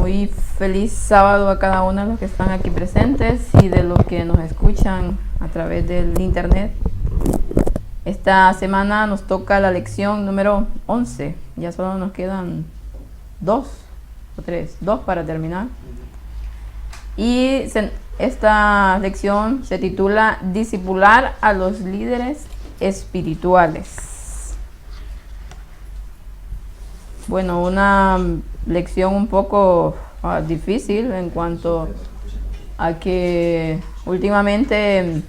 Muy feliz sábado a cada uno de los que están aquí presentes y de los que nos escuchan a través del internet. Esta semana nos toca la lección número 11. Ya solo nos quedan dos para terminar. Y esta lección se titula Discipular a los líderes espirituales. Bueno, una lección un poco difícil en cuanto a que últimamente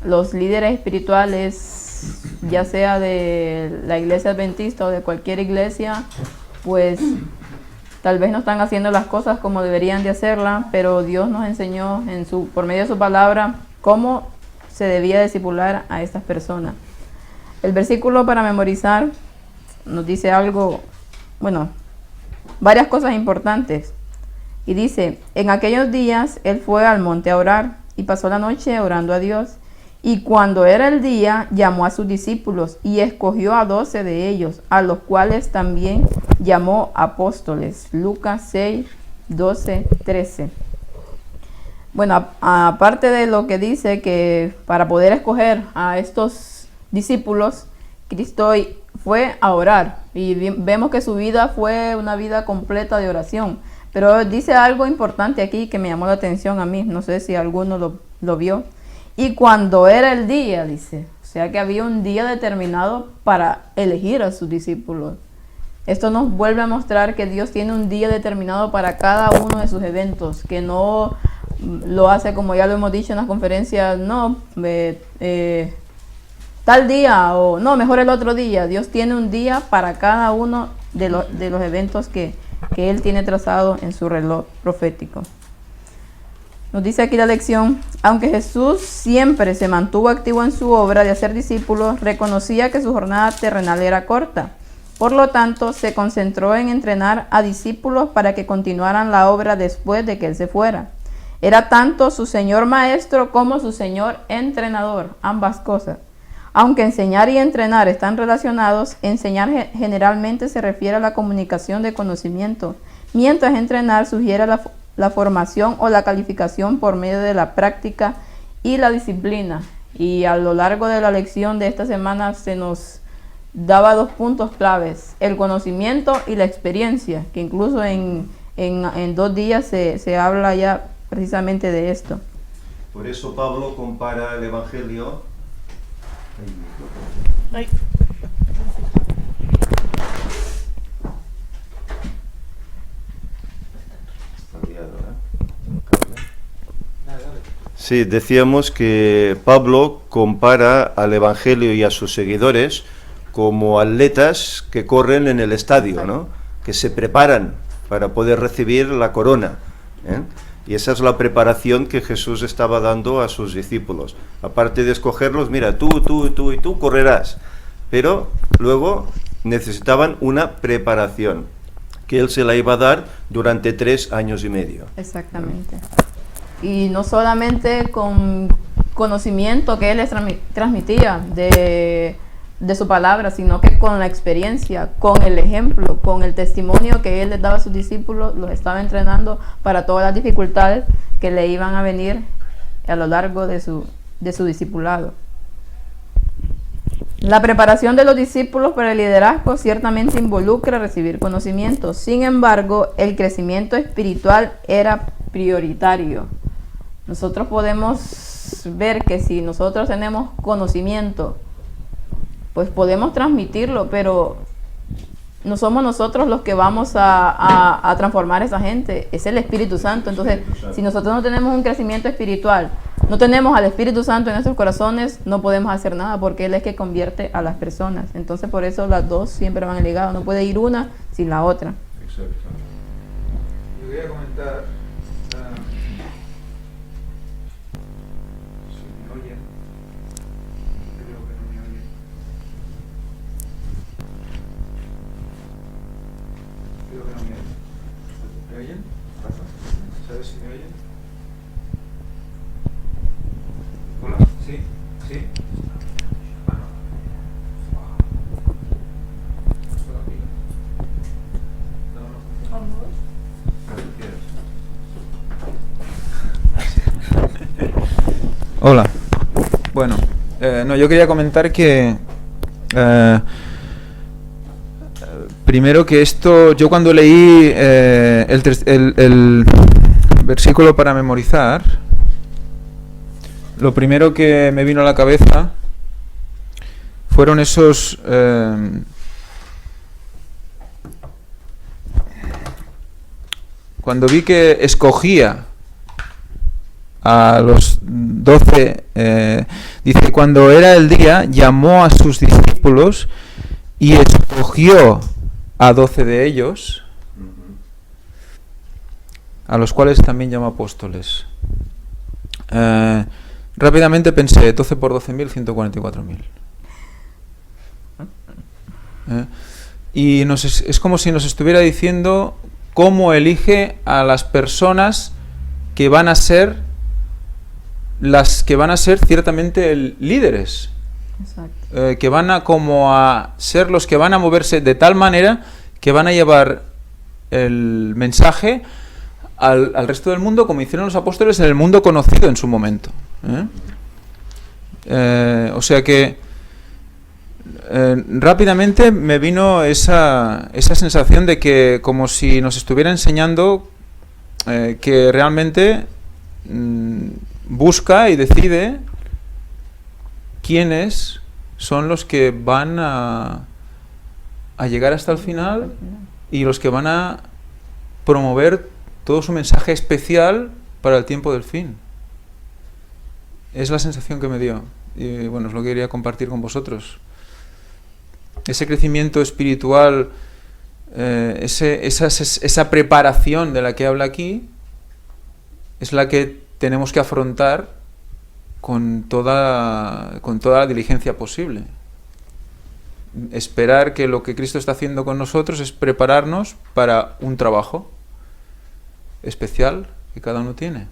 los líderes espirituales, ya sea de la iglesia adventista o de cualquier iglesia, pues tal vez no están haciendo las cosas como deberían de hacerlas, pero Dios nos enseñó por medio de su palabra cómo se debía discipular a estas personas. El versículo para memorizar nos dice algo, varias cosas importantes. Y dice, en aquellos días él fue al monte a orar y pasó la noche orando a Dios. Y cuando era el día, llamó a sus discípulos y escogió a 12 de ellos, a los cuales también llamó apóstoles. Lucas 6, 12, 13. Bueno, aparte de lo que dice que para poder escoger a estos discípulos, Cristo fue a orar y vemos que su vida fue una vida completa de oración. Pero dice algo importante aquí que me llamó la atención a mí, no sé si alguno lo vio. Y cuando era el día, dice, o sea que había un día determinado para elegir a sus discípulos. Esto nos vuelve a mostrar que Dios tiene un día determinado para cada uno de sus eventos, que no lo hace como ya lo hemos dicho en las conferencias, tal día o no, mejor el otro día. Dios tiene un día para cada uno de los eventos que Él tiene trazado en su reloj profético. Nos dice aquí la lección, aunque Jesús siempre se mantuvo activo en su obra de hacer discípulos, reconocía que su jornada terrenal era corta. Por lo tanto, se concentró en entrenar a discípulos para que continuaran la obra después de que Él se fuera. Era tanto su Señor Maestro como su Señor Entrenador, ambas cosas. Aunque enseñar y entrenar están relacionados, enseñar generalmente se refiere a la comunicación de conocimiento, mientras entrenar sugiere la formación o la calificación por medio de la práctica y la disciplina. Y a lo largo de la lección de esta semana se nos daba 2 puntos claves, el conocimiento y la experiencia, que incluso en 2 días se habla ya precisamente de esto. Por eso Pablo compara el Evangelio. Ay. Sí, decíamos que Pablo compara al Evangelio y a sus seguidores como atletas que corren en el estadio, ¿no? Que se preparan para poder recibir la corona, ¿eh? Y esa es la preparación que Jesús estaba dando a sus discípulos. Aparte de escogerlos, mira, tú y tú correrás. Pero luego necesitaban una preparación que Él se la iba a dar durante 3 años y medio. Exactamente. Y no solamente con conocimiento que Él les transmitía de su palabra, sino que con la experiencia, con el ejemplo, con el testimonio que Él les daba a sus discípulos, los estaba entrenando para todas las dificultades que le iban a venir a lo largo de su discipulado. La preparación de los discípulos para el liderazgo ciertamente involucra recibir conocimiento. Sin embargo, el crecimiento espiritual era prioritario. Nosotros podemos ver que si nosotros tenemos conocimiento, pues podemos transmitirlo, pero no somos nosotros los que vamos a transformar a esa gente, es el Espíritu Santo. Entonces, si nosotros no tenemos un crecimiento espiritual, no tenemos al Espíritu Santo en nuestros corazones, no podemos hacer nada, porque Él es que convierte a las personas. Entonces, por eso las dos siempre van ligadas, no puede ir una sin la otra. Exacto. Yo quería comentar, si me oyen, creo que no me oyen. Creo que no me oyen. ¿Me oyen? Rafa, ¿sabes si me oyen? Hola, ¿sí? ¿Sí? Ah, no. Solo aquí. No, no funciona. Hola. Bueno, no, yo quería comentar que primero que esto, yo cuando leí el versículo para memorizar, lo primero que me vino a la cabeza fueron esos cuando vi que escogía a los 12, dice, cuando era el día, llamó a sus discípulos y escogió a 12 de ellos, a los cuales también llamó apóstoles. Rápidamente pensé, 12 por 12.000, 144.000. Y es como si nos estuviera diciendo cómo elige a las personas que van a ser ciertamente líderes. Exacto. Que van a ser los que van a moverse de tal manera que van a llevar el mensaje al resto del mundo, como hicieron los apóstoles en el mundo conocido en su momento. O sea que rápidamente me vino esa sensación de que como si nos estuviera enseñando que realmente busca y decide quiénes son los que van a llegar hasta el final y los que van a promover todo su mensaje especial para el tiempo del fin. Es la sensación que me dio y bueno, es lo que quería compartir con vosotros. Ese crecimiento espiritual, esa preparación de la que habla aquí es la que tenemos que afrontar con toda la diligencia posible. Esperar que lo que Cristo está haciendo con nosotros es prepararnos para un trabajo especial que cada uno tiene.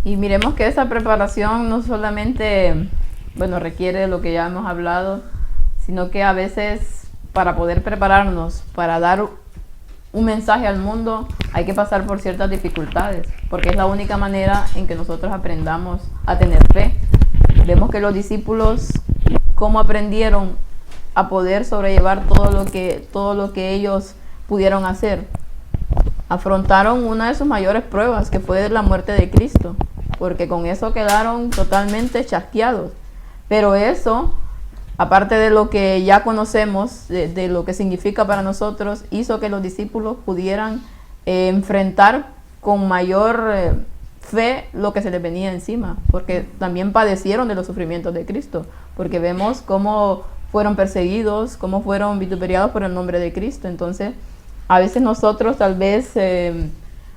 Y miremos que esa preparación no solamente, requiere lo que ya hemos hablado, sino que a veces para poder prepararnos, para dar un mensaje al mundo, hay que pasar por ciertas dificultades, porque es la única manera en que nosotros aprendamos a tener fe. Vemos que los discípulos, cómo aprendieron a poder sobrellevar todo lo que ellos pudieron hacer. Afrontaron una de sus mayores pruebas, que fue la muerte de Cristo, porque con eso quedaron totalmente chasqueados. Pero eso, aparte de lo que ya conocemos, de lo que significa para nosotros, hizo que los discípulos pudieran enfrentar con mayor fe lo que se les venía encima, porque también padecieron de los sufrimientos de Cristo, porque vemos cómo fueron perseguidos, cómo fueron vituperiados por el nombre de Cristo. Entonces, a veces nosotros tal vez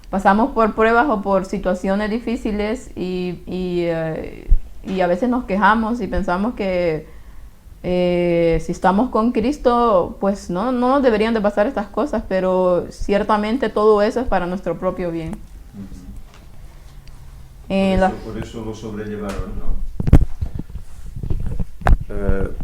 pasamos por pruebas o por situaciones difíciles y a veces nos quejamos y pensamos que si estamos con Cristo, pues no nos deberían de pasar estas cosas, pero ciertamente todo eso es para nuestro propio bien. Por eso lo sobrellevaron, ¿no?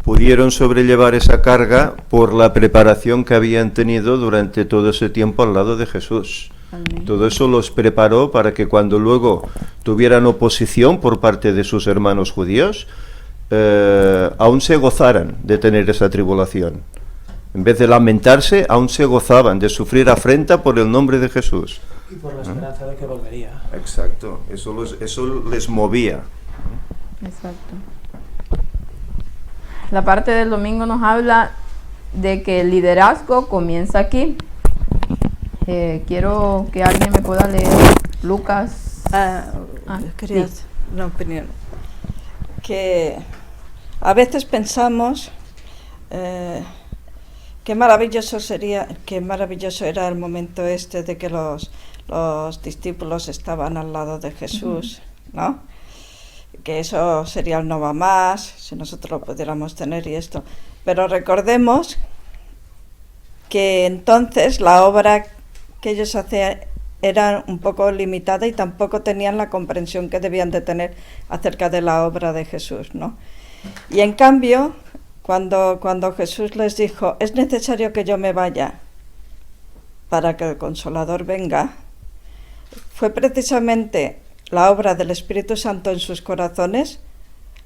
Pudieron sobrellevar esa carga por la preparación que habían tenido durante todo ese tiempo al lado de Jesús. Amén. Todo eso los preparó para que cuando luego tuvieran oposición por parte de sus hermanos judíos, aún se gozaran de tener esa tribulación. En vez de lamentarse, aún se gozaban de sufrir afrenta por el nombre de Jesús. Y por la esperanza de que volvería. Exacto, eso les movía. Exacto. La parte del domingo nos habla de que el liderazgo comienza aquí. Quiero que alguien me pueda leer Lucas. Quería sí. una opinión. Que a veces pensamos qué maravilloso era el momento de que los discípulos estaban al lado de Jesús, ¿no? Que eso sería el no va más, si nosotros lo pudiéramos tener y esto. Pero recordemos que entonces la obra que ellos hacían era un poco limitada y tampoco tenían la comprensión que debían de tener acerca de la obra de Jesús, ¿no? Y en cambio, cuando Jesús les dijo, es necesario que yo me vaya para que el Consolador venga, fue precisamente la obra del Espíritu Santo en sus corazones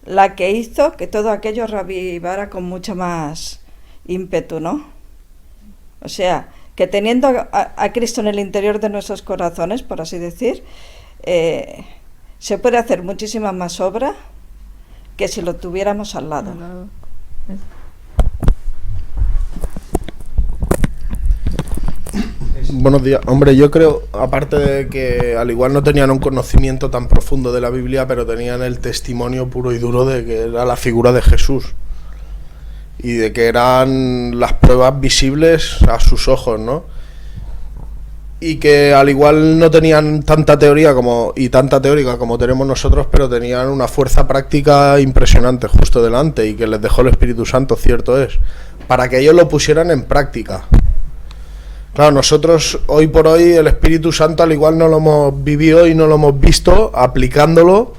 la que hizo que todo aquello revivara con mucho más ímpetu, ¿no? O sea, que teniendo a Cristo en el interior de nuestros corazones, por así decir, se puede hacer muchísima más obra que si lo tuviéramos al lado. Buenos días. Hombre, yo creo, aparte de que al igual no tenían un conocimiento tan profundo de la Biblia, pero tenían el testimonio puro y duro de que era la figura de Jesús y de que eran las pruebas visibles a sus ojos, ¿no? Y que al igual no tenían tanta teoría tanta teórica como tenemos nosotros, pero tenían una fuerza práctica impresionante justo delante, y que les dejó el Espíritu Santo, cierto es, para que ellos lo pusieran en práctica. Claro, nosotros hoy por hoy el Espíritu Santo al igual no lo hemos vivido y no lo hemos visto aplicándolo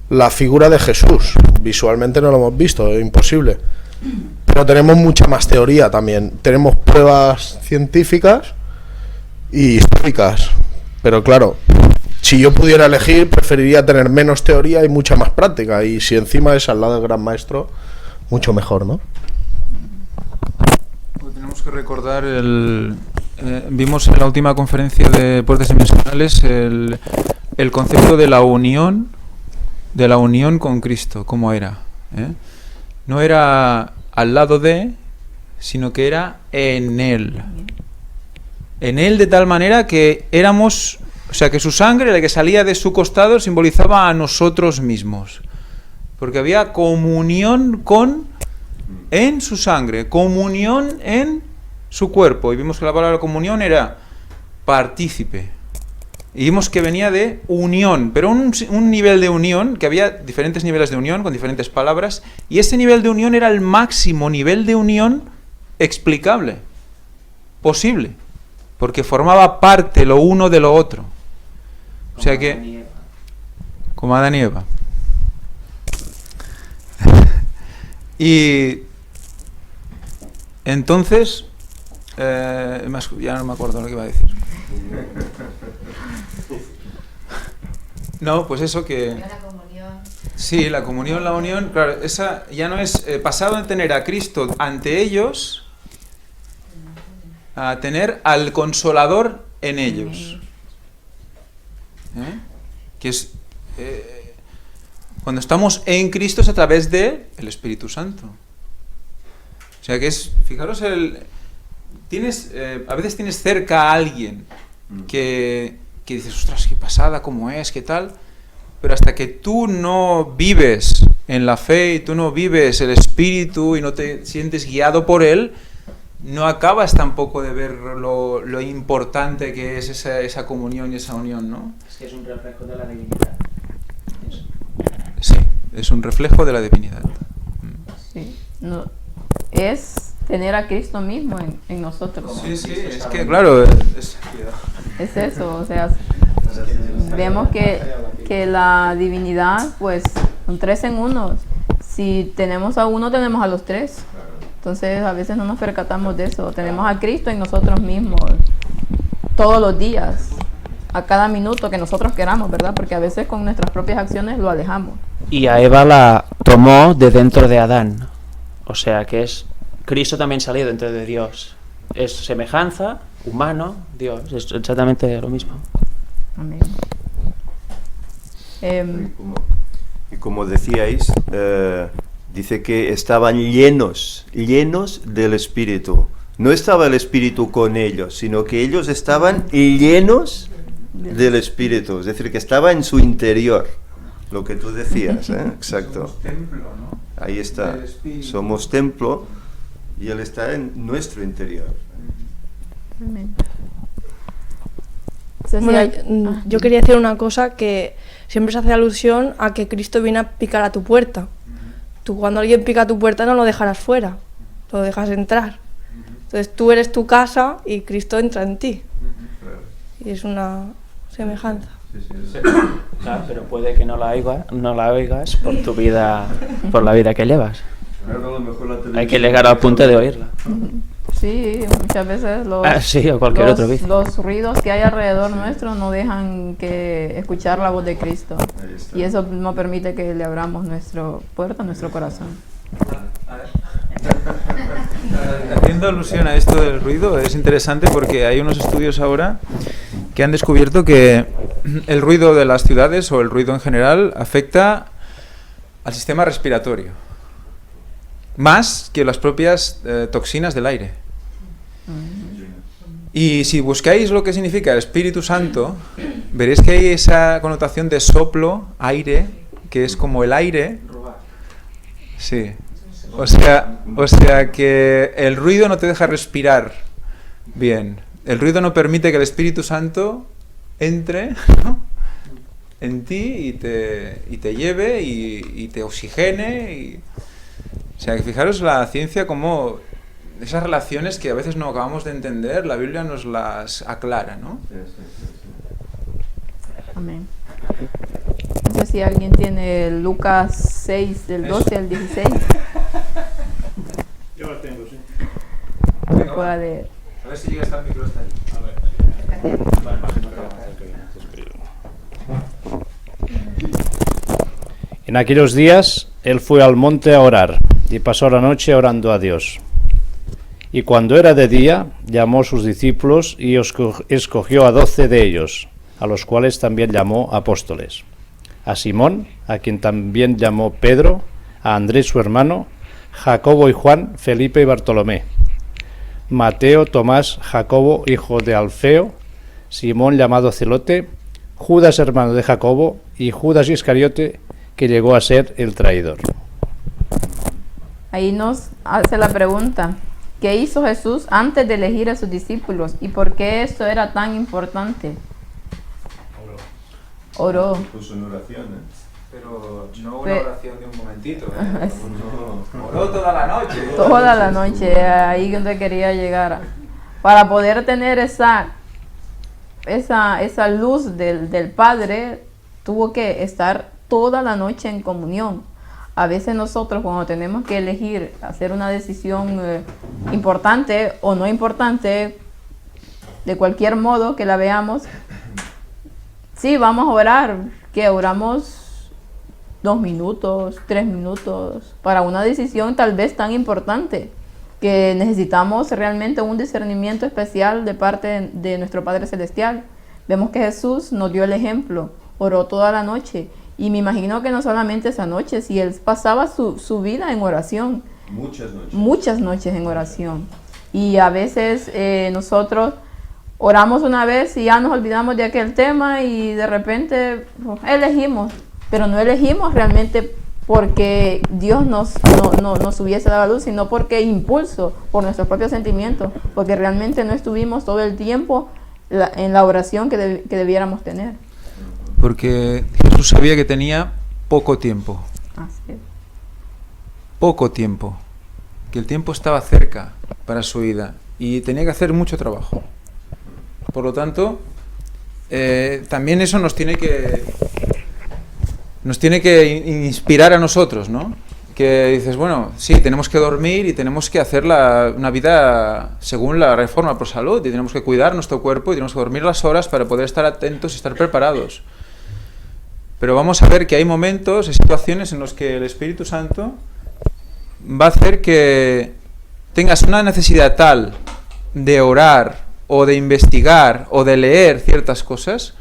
la figura de Jesús. Visualmente no lo hemos visto, es imposible. Pero tenemos mucha más teoría también. Tenemos pruebas científicas y históricas. Pero claro, si yo pudiera elegir, preferiría tener menos teoría y mucha más práctica. Y si encima es al lado del Gran Maestro, mucho mejor, ¿no? Tenemos que recordar vimos en la última conferencia de Puertas Dimensionales el concepto de la unión con Cristo, cómo era, ¿eh? No era al lado de, sino que era en Él. En Él de tal manera que éramos, o sea, que su sangre, la que salía de su costado, simbolizaba a nosotros mismos. Porque había comunión en su sangre, comunión en su cuerpo. Y vimos que la palabra comunión era partícipe. Y vimos que venía de unión, pero un nivel de unión, que había diferentes niveles de unión con diferentes palabras, y ese nivel de unión era el máximo nivel de unión explicable, posible, porque formaba parte lo uno de lo otro. O sea que, como Adán y Eva. Y entonces, ya no me acuerdo lo que iba a decir. No, pues eso que... La comunión. Sí, la comunión, la unión, claro, esa ya no es pasado de tener a Cristo ante ellos a tener al Consolador en ellos. Que es... cuando estamos en Cristo es a través de el Espíritu Santo. O sea que es, fijaros, a veces tienes cerca a alguien que dices, ostras, qué pasada, cómo es, qué tal, pero hasta que tú no vives en la fe y tú no vives el Espíritu y no te sientes guiado por Él, no acabas tampoco de ver lo importante que es esa comunión y esa unión, ¿no? Es que es un reflejo de la divinidad. Eso. Sí, es un reflejo de la divinidad. Sí, no, es tener a Cristo mismo en nosotros. Sí, sí, es que claro, Es eso, o sea, vemos que la divinidad, pues, son 3 en 1. Si tenemos a uno, tenemos a los 3. Entonces, a veces no nos percatamos de eso. Tenemos a Cristo en nosotros mismos, todos los días, a cada minuto que nosotros queramos, ¿verdad? Porque a veces con nuestras propias acciones lo alejamos. Y a Eva la tomó de dentro de Adán. O sea que es Cristo también salió dentro de Dios. Es semejanza, humano, Dios. Es exactamente lo mismo. Amén. Y como decíais, dice que estaban llenos del Espíritu. No estaba el Espíritu con ellos, sino que ellos estaban llenos del Espíritu. Es decir, que estaba en su interior. Lo que tú decías, exacto. Somos templo, ¿no? Ahí está. Del Espíritu. Somos templo y Él está en nuestro interior. Amén. Bueno, yo quería decir una cosa, que siempre se hace alusión a que Cristo viene a picar a tu puerta. Tú, cuando alguien pica a tu puerta, no lo dejarás fuera, lo dejas entrar. Entonces tú eres tu casa y Cristo entra en ti. Y es una semejanza. Claro, pero puede que no la oigas por tu vida, por la vida que llevas. Hay que llegar al punto de oírla. Sí, muchas veces sí, o cualquier otro vicio. los ruidos que hay alrededor nuestro no dejan que escuchar la voz de Cristo. Y eso no permite que le abramos nuestra puerta, nuestro corazón. Haciendo alusión a esto del ruido, es interesante porque hay unos estudios ahora que han descubierto que el ruido de las ciudades o el ruido en general afecta al sistema respiratorio más que las propias toxinas del aire. Y si buscáis lo que significa el Espíritu Santo, veréis que hay esa connotación de soplo, aire, que es como el aire. Sí. O sea que el ruido no te deja respirar bien. El ruido no permite que el Espíritu Santo entre, ¿no?, en ti y te lleve y te oxigene. O sea que fijaros la ciencia como esas relaciones que a veces no acabamos de entender, la Biblia nos las aclara, ¿no? Amén. No sé si alguien tiene Lucas 6, del 12 al 16. Yo lo tengo, sí. Que pueda leer. A ver si llega hasta el micro hasta ahí. En aquellos días él fue al monte a orar y pasó la noche orando a Dios. Y cuando era de día, llamó a sus discípulos y escogió a 12 de ellos, a los cuales también llamó apóstoles. A Simón, a quien también llamó Pedro, a Andrés su hermano, Jacobo y Juan, Felipe y Bartolomé, Mateo, Tomás, Jacobo, hijo de Alfeo, Simón llamado Celote, Judas hermano de Jacobo y Judas Iscariote, que llegó a ser el traidor. Ahí nos hace la pregunta, ¿qué hizo Jesús antes de elegir a sus discípulos? ¿Y por qué esto era tan importante? Oró. Puso en oración, Pero no una oración de un momentito, oró toda la noche. Toda la noche, ahí donde quería llegar. Para poder tener esa luz del Padre, tuvo que estar toda la noche en comunión. A veces nosotros, cuando tenemos que elegir, hacer una decisión importante o no importante, de cualquier modo que la veamos, sí, vamos a orar, que oramos 2 minutos, 3 minutos, para una decisión tal vez tan importante, que necesitamos realmente un discernimiento especial de parte de nuestro Padre Celestial. Vemos que Jesús nos dio el ejemplo, oró toda la noche, y me imagino que no solamente esa noche, si él pasaba su vida en oración. Muchas noches en oración. Y a veces nosotros oramos una vez y ya nos olvidamos de aquel tema y de repente elegimos, pero no elegimos realmente porque Dios nos hubiese dado luz, sino porque impulso, por nuestros propios sentimientos, porque realmente no estuvimos todo el tiempo en la oración que debiéramos tener. Porque Jesús sabía que tenía poco tiempo. Así es. Poco tiempo. Que el tiempo estaba cerca para su vida y tenía que hacer mucho trabajo. Por lo tanto, también eso nos tiene que inspirar a nosotros, ¿no? Que dices, bueno, sí, tenemos que dormir y tenemos que hacer una vida según la Reforma Pro Salud, y tenemos que cuidar nuestro cuerpo y tenemos que dormir las horas para poder estar atentos y estar preparados. Pero vamos a ver que hay momentos, hay situaciones en los que el Espíritu Santo va a hacer que tengas una necesidad tal de orar o de investigar o de leer ciertas cosas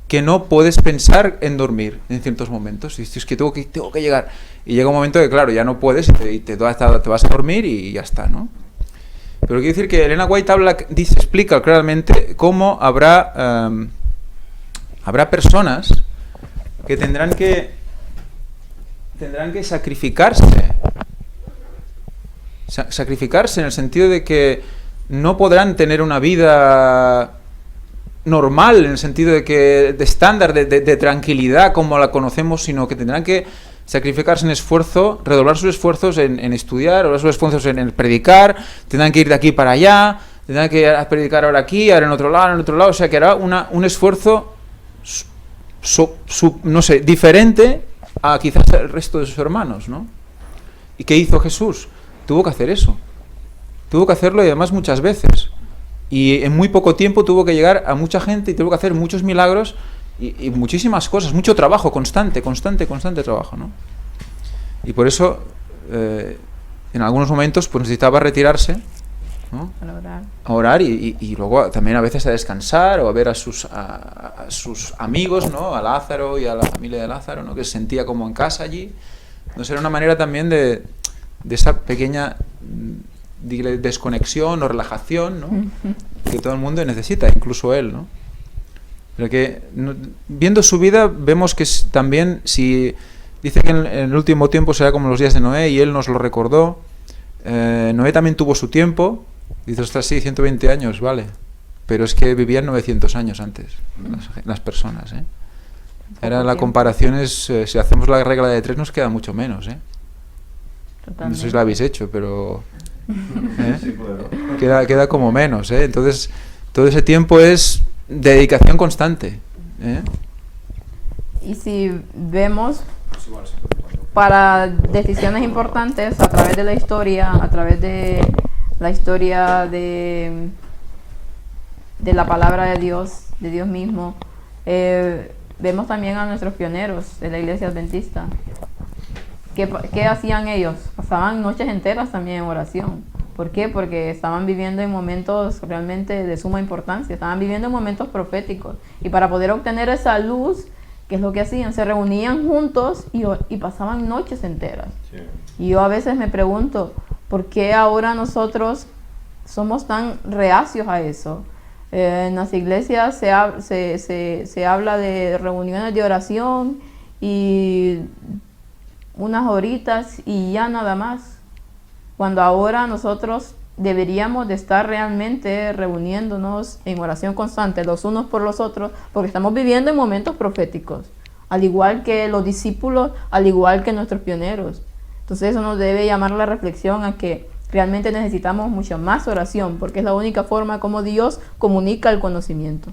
que no puedes pensar en dormir en ciertos momentos. Y dices, es que tengo que llegar. Y llega un momento que, claro, ya no puedes y te vas a dormir y ya está, ¿no? Pero quiero decir que Elena White explica claramente cómo habrá personas que tendrán que sacrificarse. Sacrificarse en el sentido de que no podrán tener una vida normal, en el sentido de estándar, de tranquilidad como la conocemos, sino que tendrán que sacrificarse en esfuerzo, redoblar sus esfuerzos en estudiar, redoblar sus esfuerzos en predicar, tendrán que ir de aquí para allá, tendrán que predicar ahora aquí, ahora en otro lado, o sea que hará un esfuerzo no sé, diferente a quizás el resto de sus hermanos, ¿no? ¿Y qué hizo Jesús? Tuvo que hacer eso. Tuvo que hacerlo y además muchas veces. Y en muy poco tiempo tuvo que llegar a mucha gente y tuvo que hacer muchos milagros y muchísimas cosas, mucho trabajo, constante trabajo, ¿no? Y por eso, en algunos momentos, pues necesitaba retirarse, ¿no? A orar y luego también a veces a descansar o a ver a sus amigos, ¿no? A Lázaro y a la familia de Lázaro, ¿no? Que se sentía como en casa allí. Entonces era una manera también de esa pequeña desconexión o relajación, ¿no? Que todo el mundo necesita, incluso él, ¿no? Pero que viendo su vida vemos que también, si dice que en el último tiempo será como los días de Noé, y él nos lo recordó. Noé también tuvo su tiempo. Dice, ostras, sí, 120 años, vale, pero es que vivían 900 años antes las personas, ¿eh? Era la comparación es, si hacemos la regla de 3 nos queda mucho menos, ¿eh? No sé si la habéis hecho, pero Sí, claro. queda como menos, ¿eh? Entonces todo ese tiempo es dedicación constante, ¿eh? Y si vemos para decisiones importantes a través de la historia, a través de la historia de la palabra de Dios mismo, vemos también a nuestros pioneros de la iglesia adventista. ¿Qué hacían ellos? Pasaban noches enteras también en oración. ¿Por qué? Porque estaban viviendo en momentos realmente de suma importancia, estaban viviendo en momentos proféticos. Y para poder obtener esa luz, ¿qué es lo que hacían? Se reunían juntos y pasaban noches enteras. Sí. Y yo a veces me pregunto, ¿por qué ahora nosotros somos tan reacios a eso? En las iglesias se habla de reuniones de oración y unas horitas y ya nada más. Cuando ahora nosotros deberíamos de estar realmente reuniéndonos en oración constante los unos por los otros, porque estamos viviendo en momentos proféticos, al igual que los discípulos, al igual que nuestros pioneros. Entonces eso nos debe llamar la reflexión a que realmente necesitamos mucha más oración, porque es la única forma como Dios comunica el conocimiento.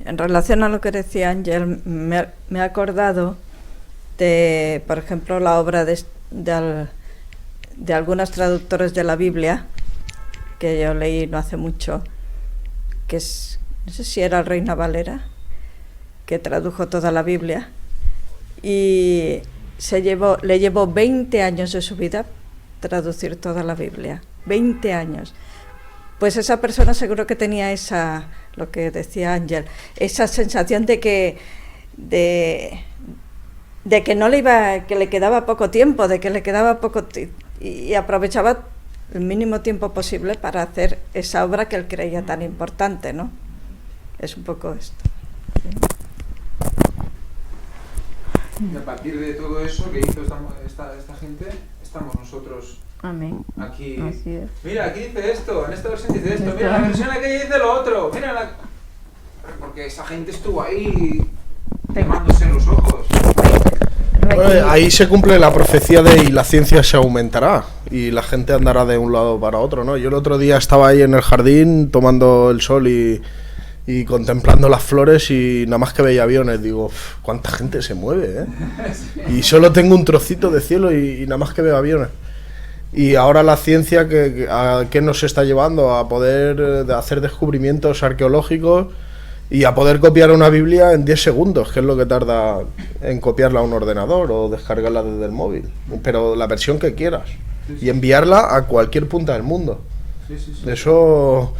En relación a lo que decía Ángel, me he acordado de, por ejemplo, la obra de algunos traductores de la Biblia, que yo leí no hace mucho, que es, no sé si era Reina Valera, que tradujo toda la Biblia, y le llevó 20 años de su vida traducir toda la Biblia, 20 años. Pues esa persona seguro que tenía esa, lo que decía Ángel, esa sensación de que no le iba, que le quedaba poco tiempo, y aprovechaba el mínimo tiempo posible para hacer esa obra que él creía tan importante, ¿no? Es un poco esto. Y a partir de todo eso que hizo esta gente, estamos nosotros. Amén. Aquí. Así es. Mira, aquí dice esto, en esta versión dice esto, mira, la versión aquí dice lo otro, mira porque esa gente estuvo ahí quemándose en los ojos. Ahí se cumple la profecía de y la ciencia se aumentará y la gente andará de un lado para otro, ¿no? Yo el otro día estaba ahí en el jardín tomando el sol y contemplando las flores y nada más que veía aviones, digo, cuánta gente se mueve, ¿eh? Y solo tengo un trocito de cielo y nada más que veo aviones. Y ahora la ciencia, ¿a qué nos está llevando? A poder hacer descubrimientos arqueológicos y a poder copiar una Biblia en 10 segundos, que es lo que tarda en copiarla a un ordenador o descargarla desde el móvil, pero la versión que quieras, y enviarla a cualquier punta del mundo. Eso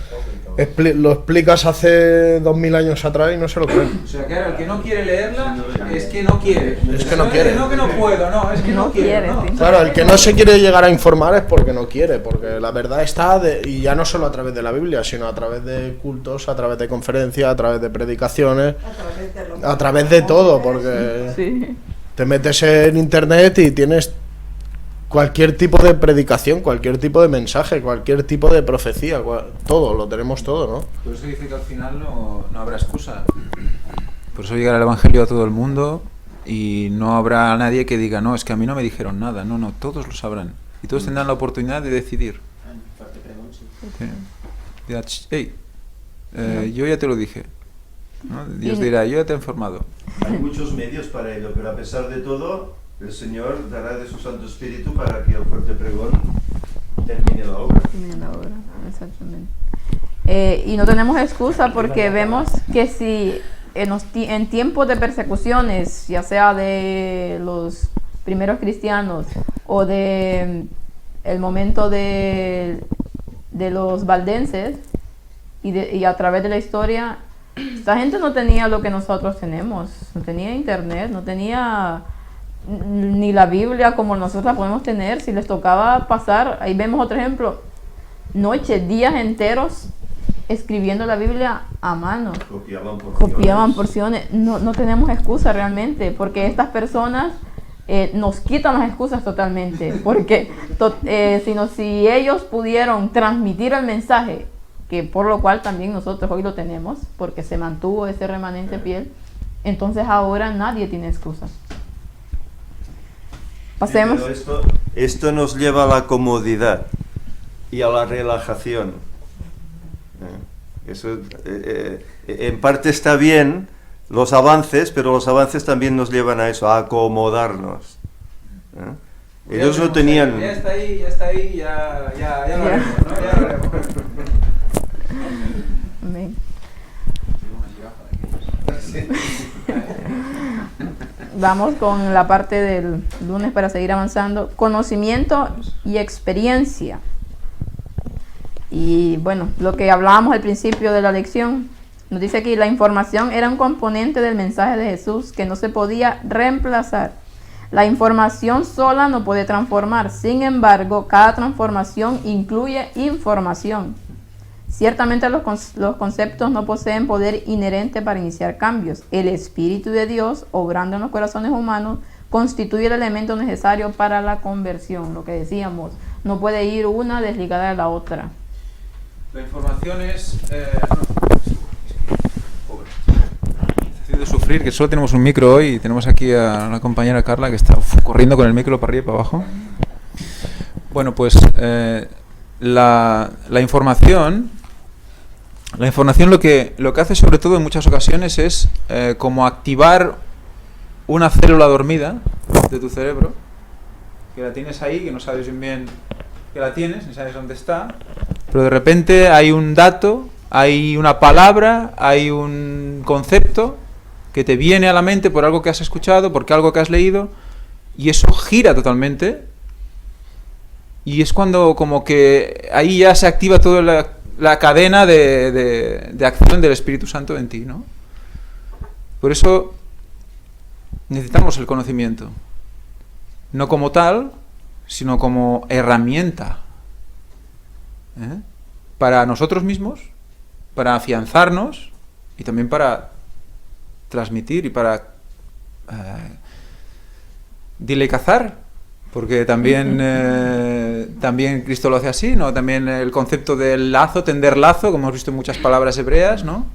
lo explicas hace 2000 años atrás y no se lo creen. O sea, que ahora el que no quiere leerla es que no quiere. Es que no quiere. No que no puedo, no, es que no quiere. ¿No? Sí. Claro, el que no se quiere llegar a informar es porque no quiere, porque la verdad está, y ya no solo a través de la Biblia, sino a través de cultos, a través de conferencias, a través de predicaciones, a través de todo, porque Sí. te metes en internet y tienes cualquier tipo de predicación, cualquier tipo de mensaje, cualquier tipo de profecía, todo, lo tenemos todo, ¿no? Por eso dice que al final no habrá excusa. Por eso llegará el Evangelio a todo el mundo y no habrá nadie que diga, no, es que a mí no me dijeron nada. No, todos lo sabrán. Y todos tendrán la oportunidad de decidir. Sí. Hey, yo ya te lo dije, ¿no? Dios dirá, yo ya te he informado. Hay muchos medios para ello, pero a pesar de todo, el Señor dará de su Santo Espíritu para que el fuerte pregón termine la obra. Termine la obra, exactamente. Y no tenemos excusa porque vemos que si en tiempos de persecuciones, ya sea de los primeros cristianos o de el momento de los valdenses y a través de la historia, esta gente no tenía lo que nosotros tenemos, no tenía internet, no tenía ni la Biblia como nosotros la podemos tener. Si les tocaba pasar, ahí vemos otro ejemplo, noches, días enteros escribiendo la Biblia a mano. Copiaban porciones. No tenemos excusa realmente, porque estas personas nos quitan las excusas totalmente, porque si ellos pudieron transmitir el mensaje, que por lo cual también nosotros hoy lo tenemos, porque se mantuvo ese remanente fiel, entonces ahora nadie tiene excusas. Pasemos. Sí, pero esto nos lleva a la comodidad y a la relajación. Eso en parte está bien, los avances, pero los avances también nos llevan a eso, a acomodarnos. Ellos no tenían... Ya está ahí, ya lo haremos, ¿no? Ya lo haremos. Amén. Vamos con la parte del lunes para seguir avanzando. Conocimiento y experiencia. Y bueno, lo que hablábamos al principio de la lección, nos dice aquí, la información era un componente del mensaje de Jesús que no se podía reemplazar. La información sola no puede transformar, sin embargo, cada transformación incluye información. Ciertamente los conceptos no poseen poder inherente para iniciar cambios. El Espíritu de Dios, obrando en los corazones humanos, constituye el elemento necesario para la conversión. Lo que decíamos, no puede ir una desligada de la otra. La información es... de sufrir, que solo tenemos un micro hoy y tenemos aquí a la compañera Carla que está corriendo con el micro para arriba y para abajo. Bueno, pues la información lo que hace sobre todo en muchas ocasiones es como activar una célula dormida de tu cerebro, que la tienes ahí, que no sabes bien que la tienes, ni sabes dónde está, pero de repente hay un dato, hay una palabra, hay un concepto que te viene a la mente por algo que has escuchado, porque algo que has leído, y eso gira totalmente, y es cuando como que ahí ya se activa toda la cadena de acción del Espíritu Santo en ti, ¿no? Por eso necesitamos el conocimiento, no como tal, sino como herramienta, para nosotros mismos, para afianzarnos y también para transmitir y para cazar, porque también Cristo lo hace así, ¿no? También el concepto del lazo, tender lazo, como hemos visto en muchas palabras hebreas, ¿no?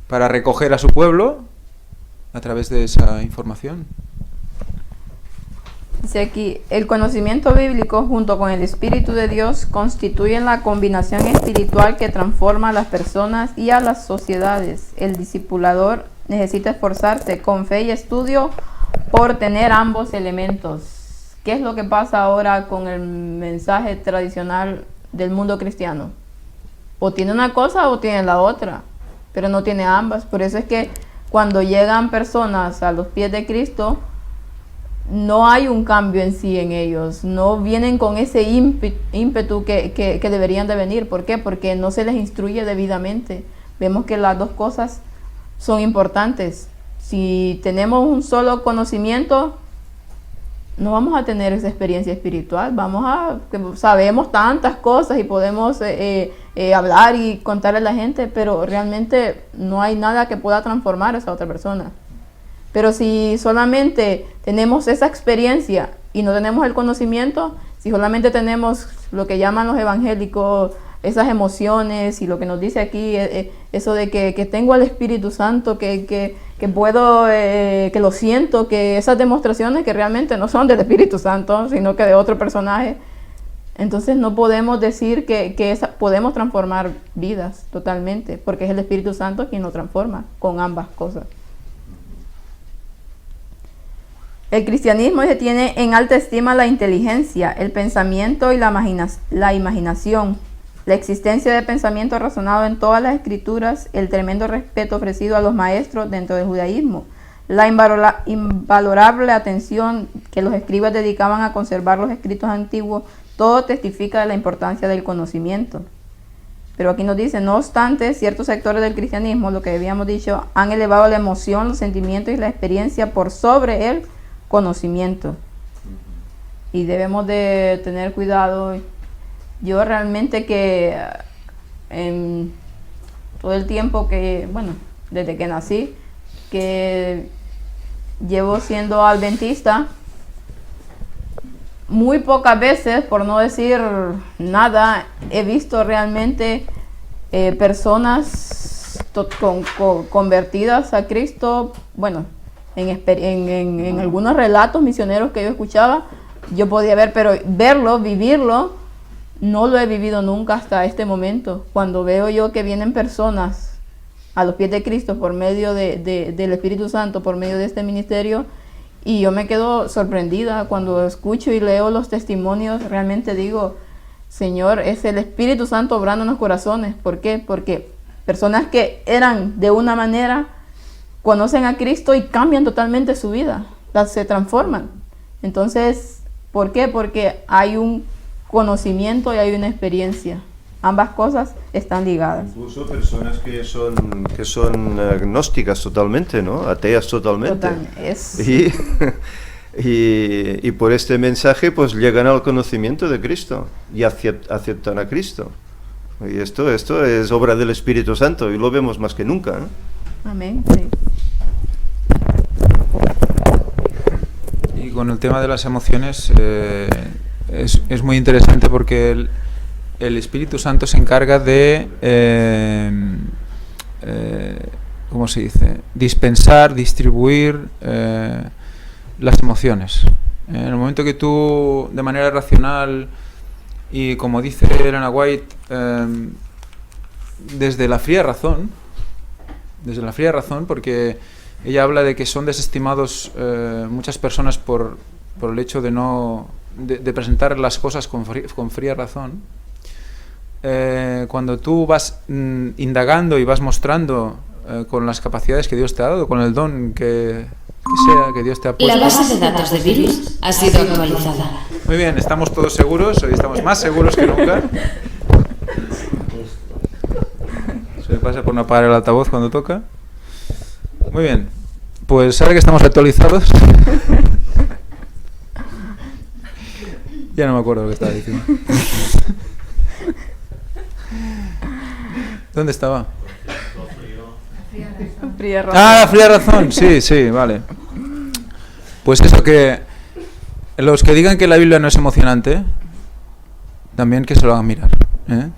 Para recoger a su pueblo a través de esa información. Dice aquí, el conocimiento bíblico junto con el Espíritu de Dios constituyen la combinación espiritual que transforma a las personas y a las sociedades. El discipulador necesita esforzarse con fe y estudio por tener ambos elementos. ¿Qué es lo que pasa ahora con el mensaje tradicional del mundo cristiano? O tiene una cosa o tiene la otra, pero no tiene ambas. Por eso es que cuando llegan personas a los pies de Cristo, no hay un cambio en sí en ellos, no vienen con ese ímpetu que deberían de venir. ¿Por qué? Porque no se les instruye debidamente. Vemos que las dos cosas son importantes. Si tenemos un solo conocimiento, no vamos a tener esa experiencia espiritual. Sabemos tantas cosas y podemos hablar y contarle a la gente, pero realmente no hay nada que pueda transformar a esa otra persona. Pero si solamente tenemos esa experiencia y no tenemos el conocimiento, si solamente tenemos lo que llaman los evangélicos, esas emociones y lo que nos dice aquí, eso de que tengo el Espíritu Santo, que puedo, que lo siento, que esas demostraciones que realmente no son del Espíritu Santo, sino que de otro personaje, entonces no podemos decir que podemos transformar vidas totalmente, porque es el Espíritu Santo quien nos transforma con ambas cosas. El cristianismo se tiene en alta estima la inteligencia, el pensamiento y la imaginación, la existencia de pensamiento razonado en todas las escrituras, el tremendo respeto ofrecido a los maestros dentro del judaísmo, la invalorable atención que los escribas dedicaban a conservar los escritos antiguos, todo testifica de la importancia del conocimiento. Pero aquí nos dice, no obstante, ciertos sectores del cristianismo, lo que habíamos dicho, han elevado la emoción, los sentimientos y la experiencia por sobre el conocimiento. Y debemos de tener cuidado. Yo realmente que en todo el tiempo que, bueno, desde que nací, que llevo siendo adventista, muy pocas veces, por no decir nada, he visto realmente personas convertidas a Cristo. Bueno, en algunos relatos misioneros que yo escuchaba, yo podía ver, pero verlo, vivirlo, no lo he vivido nunca hasta este momento. Cuando veo yo que vienen personas a los pies de Cristo por medio del Espíritu Santo, por medio de este ministerio, y yo me quedo sorprendida cuando escucho y leo los testimonios. Realmente digo, Señor, es el Espíritu Santo obrando en los corazones. ¿Por qué? Porque personas que eran de una manera conocen a Cristo y cambian totalmente su vida, se transforman. Entonces, ¿por qué? Porque hay un conocimiento y hay una experiencia. Ambas cosas están ligadas. Incluso personas que son agnósticas totalmente, ¿no? Ateas totalmente. Y por este mensaje pues llegan al conocimiento de Cristo y aceptan a Cristo. Y esto es obra del Espíritu Santo y lo vemos más que nunca, ¿eh? Amén, sí. Y con el tema de las emociones es muy interesante porque el Espíritu Santo se encarga de, ¿cómo se dice?, dispensar, distribuir las emociones. En el momento que tú, de manera racional, y como dice Elena White, desde la fría razón, porque ella habla de que son desestimados muchas personas por el hecho de presentar las cosas con fría razón. Cuando tú vas indagando y vas mostrando con las capacidades que Dios te ha dado, con el don que Dios te ha puesto. La base de datos de virus ha sido actualizada. Muy bien, estamos todos seguros, hoy estamos más seguros que nunca. Se me pasa por no apagar el altavoz cuando toca. Muy bien, pues ahora que estamos actualizados, ya no me acuerdo lo que estaba diciendo. ¿Dónde estaba? Fría razón. Ah, la fría razón, sí, vale. Pues eso, que los que digan que la Biblia no es emocionante, también que se lo hagan mirar, ¿eh?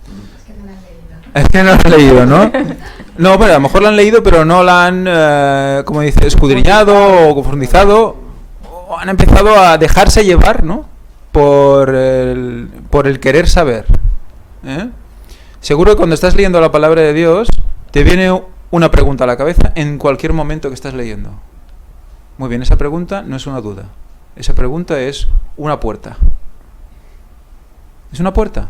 Es que no la han leído, ¿no? No, pero a lo mejor la han leído, pero no la han, como dice, escudriñado o profundizado, o han empezado a dejarse llevar, ¿no? Por el querer saber, ¿eh? Seguro que cuando estás leyendo la palabra de Dios, te viene una pregunta a la cabeza en cualquier momento que estás leyendo. Muy bien, esa pregunta no es una duda. Esa pregunta es una puerta. Es una puerta.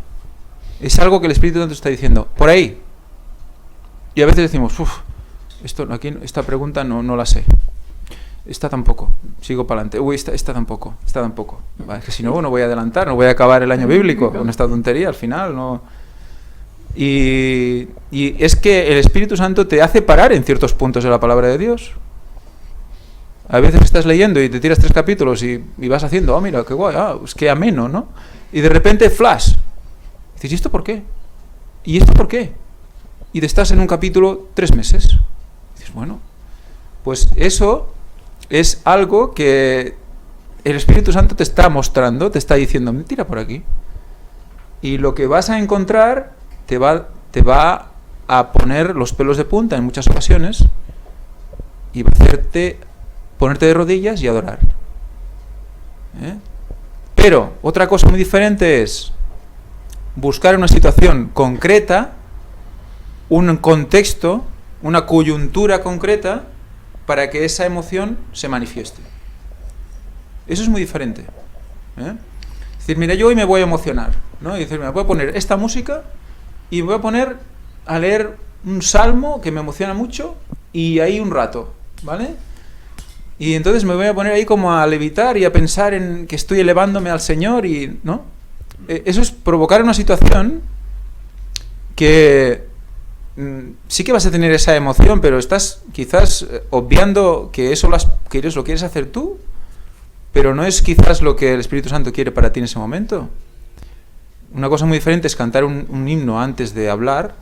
Es algo que el Espíritu Santo está diciendo. Por ahí. Y a veces decimos, esta pregunta no la sé. Esta tampoco. Sigo para adelante. Uy, esta tampoco. Vale, es que si no voy a adelantar, no voy a acabar el año bíblico con esta tontería al final, no. Y es que el Espíritu Santo te hace parar en ciertos puntos de la palabra de Dios. A veces estás leyendo y te tiras 3 capítulos y vas haciendo, mira, qué guay, es que ameno, ¿no? Y de repente, flash. Dices, ¿y esto por qué? ¿Y esto por qué? Y te estás en un capítulo 3 meses. Dices, bueno, pues eso es algo que el Espíritu Santo te está mostrando, te está diciendo, tira por aquí. Y lo que vas a encontrar te va a poner los pelos de punta en muchas ocasiones y va a hacerte ponerte de rodillas y adorar. Pero otra cosa muy diferente es buscar una situación concreta, un contexto, una coyuntura concreta para que esa emoción se manifieste. Eso es muy diferente. Es decir, mira, yo hoy me voy a emocionar, ¿no? Y decir, me voy a poner esta música y me voy a poner a leer un salmo que me emociona mucho y ahí un rato, ¿vale? Y entonces me voy a poner ahí como a levitar y a pensar en que estoy elevándome al Señor y, ¿no? Eso es provocar una situación que sí que vas a tener esa emoción, pero estás quizás obviando que eso lo quieres hacer tú, pero no es quizás lo que el Espíritu Santo quiere para ti en ese momento. Una cosa muy diferente es cantar un himno antes de hablar,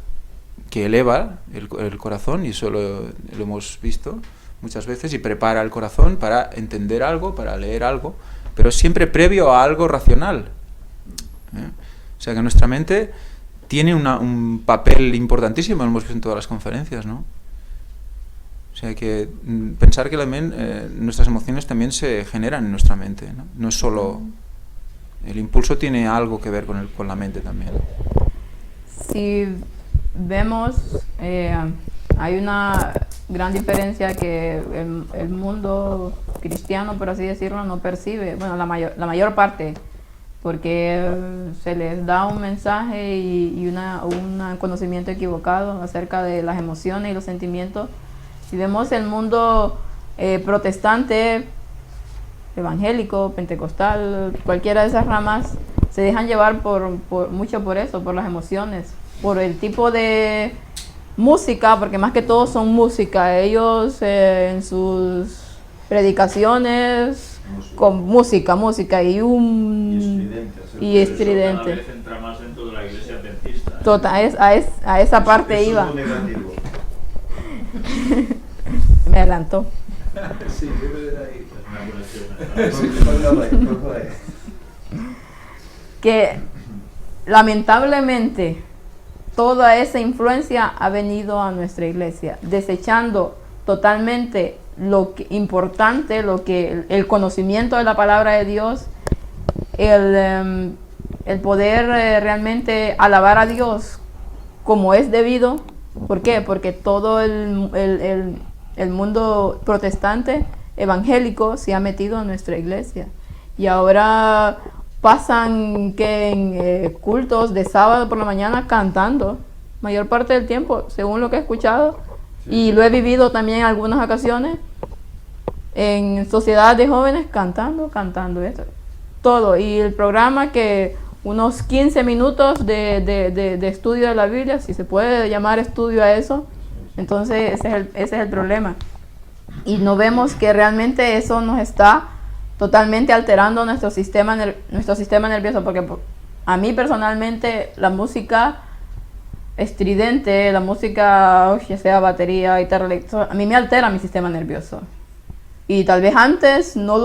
que eleva el corazón, y eso lo hemos visto muchas veces, y prepara el corazón para entender algo, para leer algo, pero siempre previo a algo racional. O sea que nuestra mente tiene un papel importantísimo, lo hemos visto en todas las conferencias, ¿no? O sea que pensar que también nuestras emociones también se generan en nuestra mente, ¿no? No es solo... El impulso tiene algo que ver con la mente también. Si vemos, hay una gran diferencia que el mundo cristiano, por así decirlo, no percibe, bueno, la mayor parte, porque se les da un mensaje y un conocimiento equivocado acerca de las emociones y los sentimientos. Si vemos el mundo protestante, evangélico, pentecostal, cualquiera de esas ramas, se dejan llevar mucho por eso, por las emociones, por el tipo de música, porque más que todo son música. Ellos en sus predicaciones con música y estridente. Cada vez entra más dentro de la iglesia adventista. Total, a esa parte Eso iba. es lo negativo. Me adelantó. Sí, debe de ahí. Que lamentablemente toda esa influencia ha venido a nuestra iglesia, desechando totalmente lo importante, el conocimiento de la palabra de Dios, el poder realmente alabar a Dios como es debido. ¿Por qué? Porque todo el mundo protestante evangélico se ha metido en nuestra iglesia, y ahora pasan que en cultos de sábado por la mañana cantando, mayor parte del tiempo, según lo que he escuchado, y lo he vivido también en algunas ocasiones, en sociedades de jóvenes cantando eso, todo, y el programa que unos 15 minutos de estudio de la Biblia, si se puede llamar estudio a eso, entonces ese es el problema. Y no vemos que realmente eso nos está totalmente alterando nuestro sistema nervioso, porque a mí personalmente la música estridente, la música, ya sea batería, guitarra eléctrica, a mí me altera mi sistema nervioso. Y tal vez antes no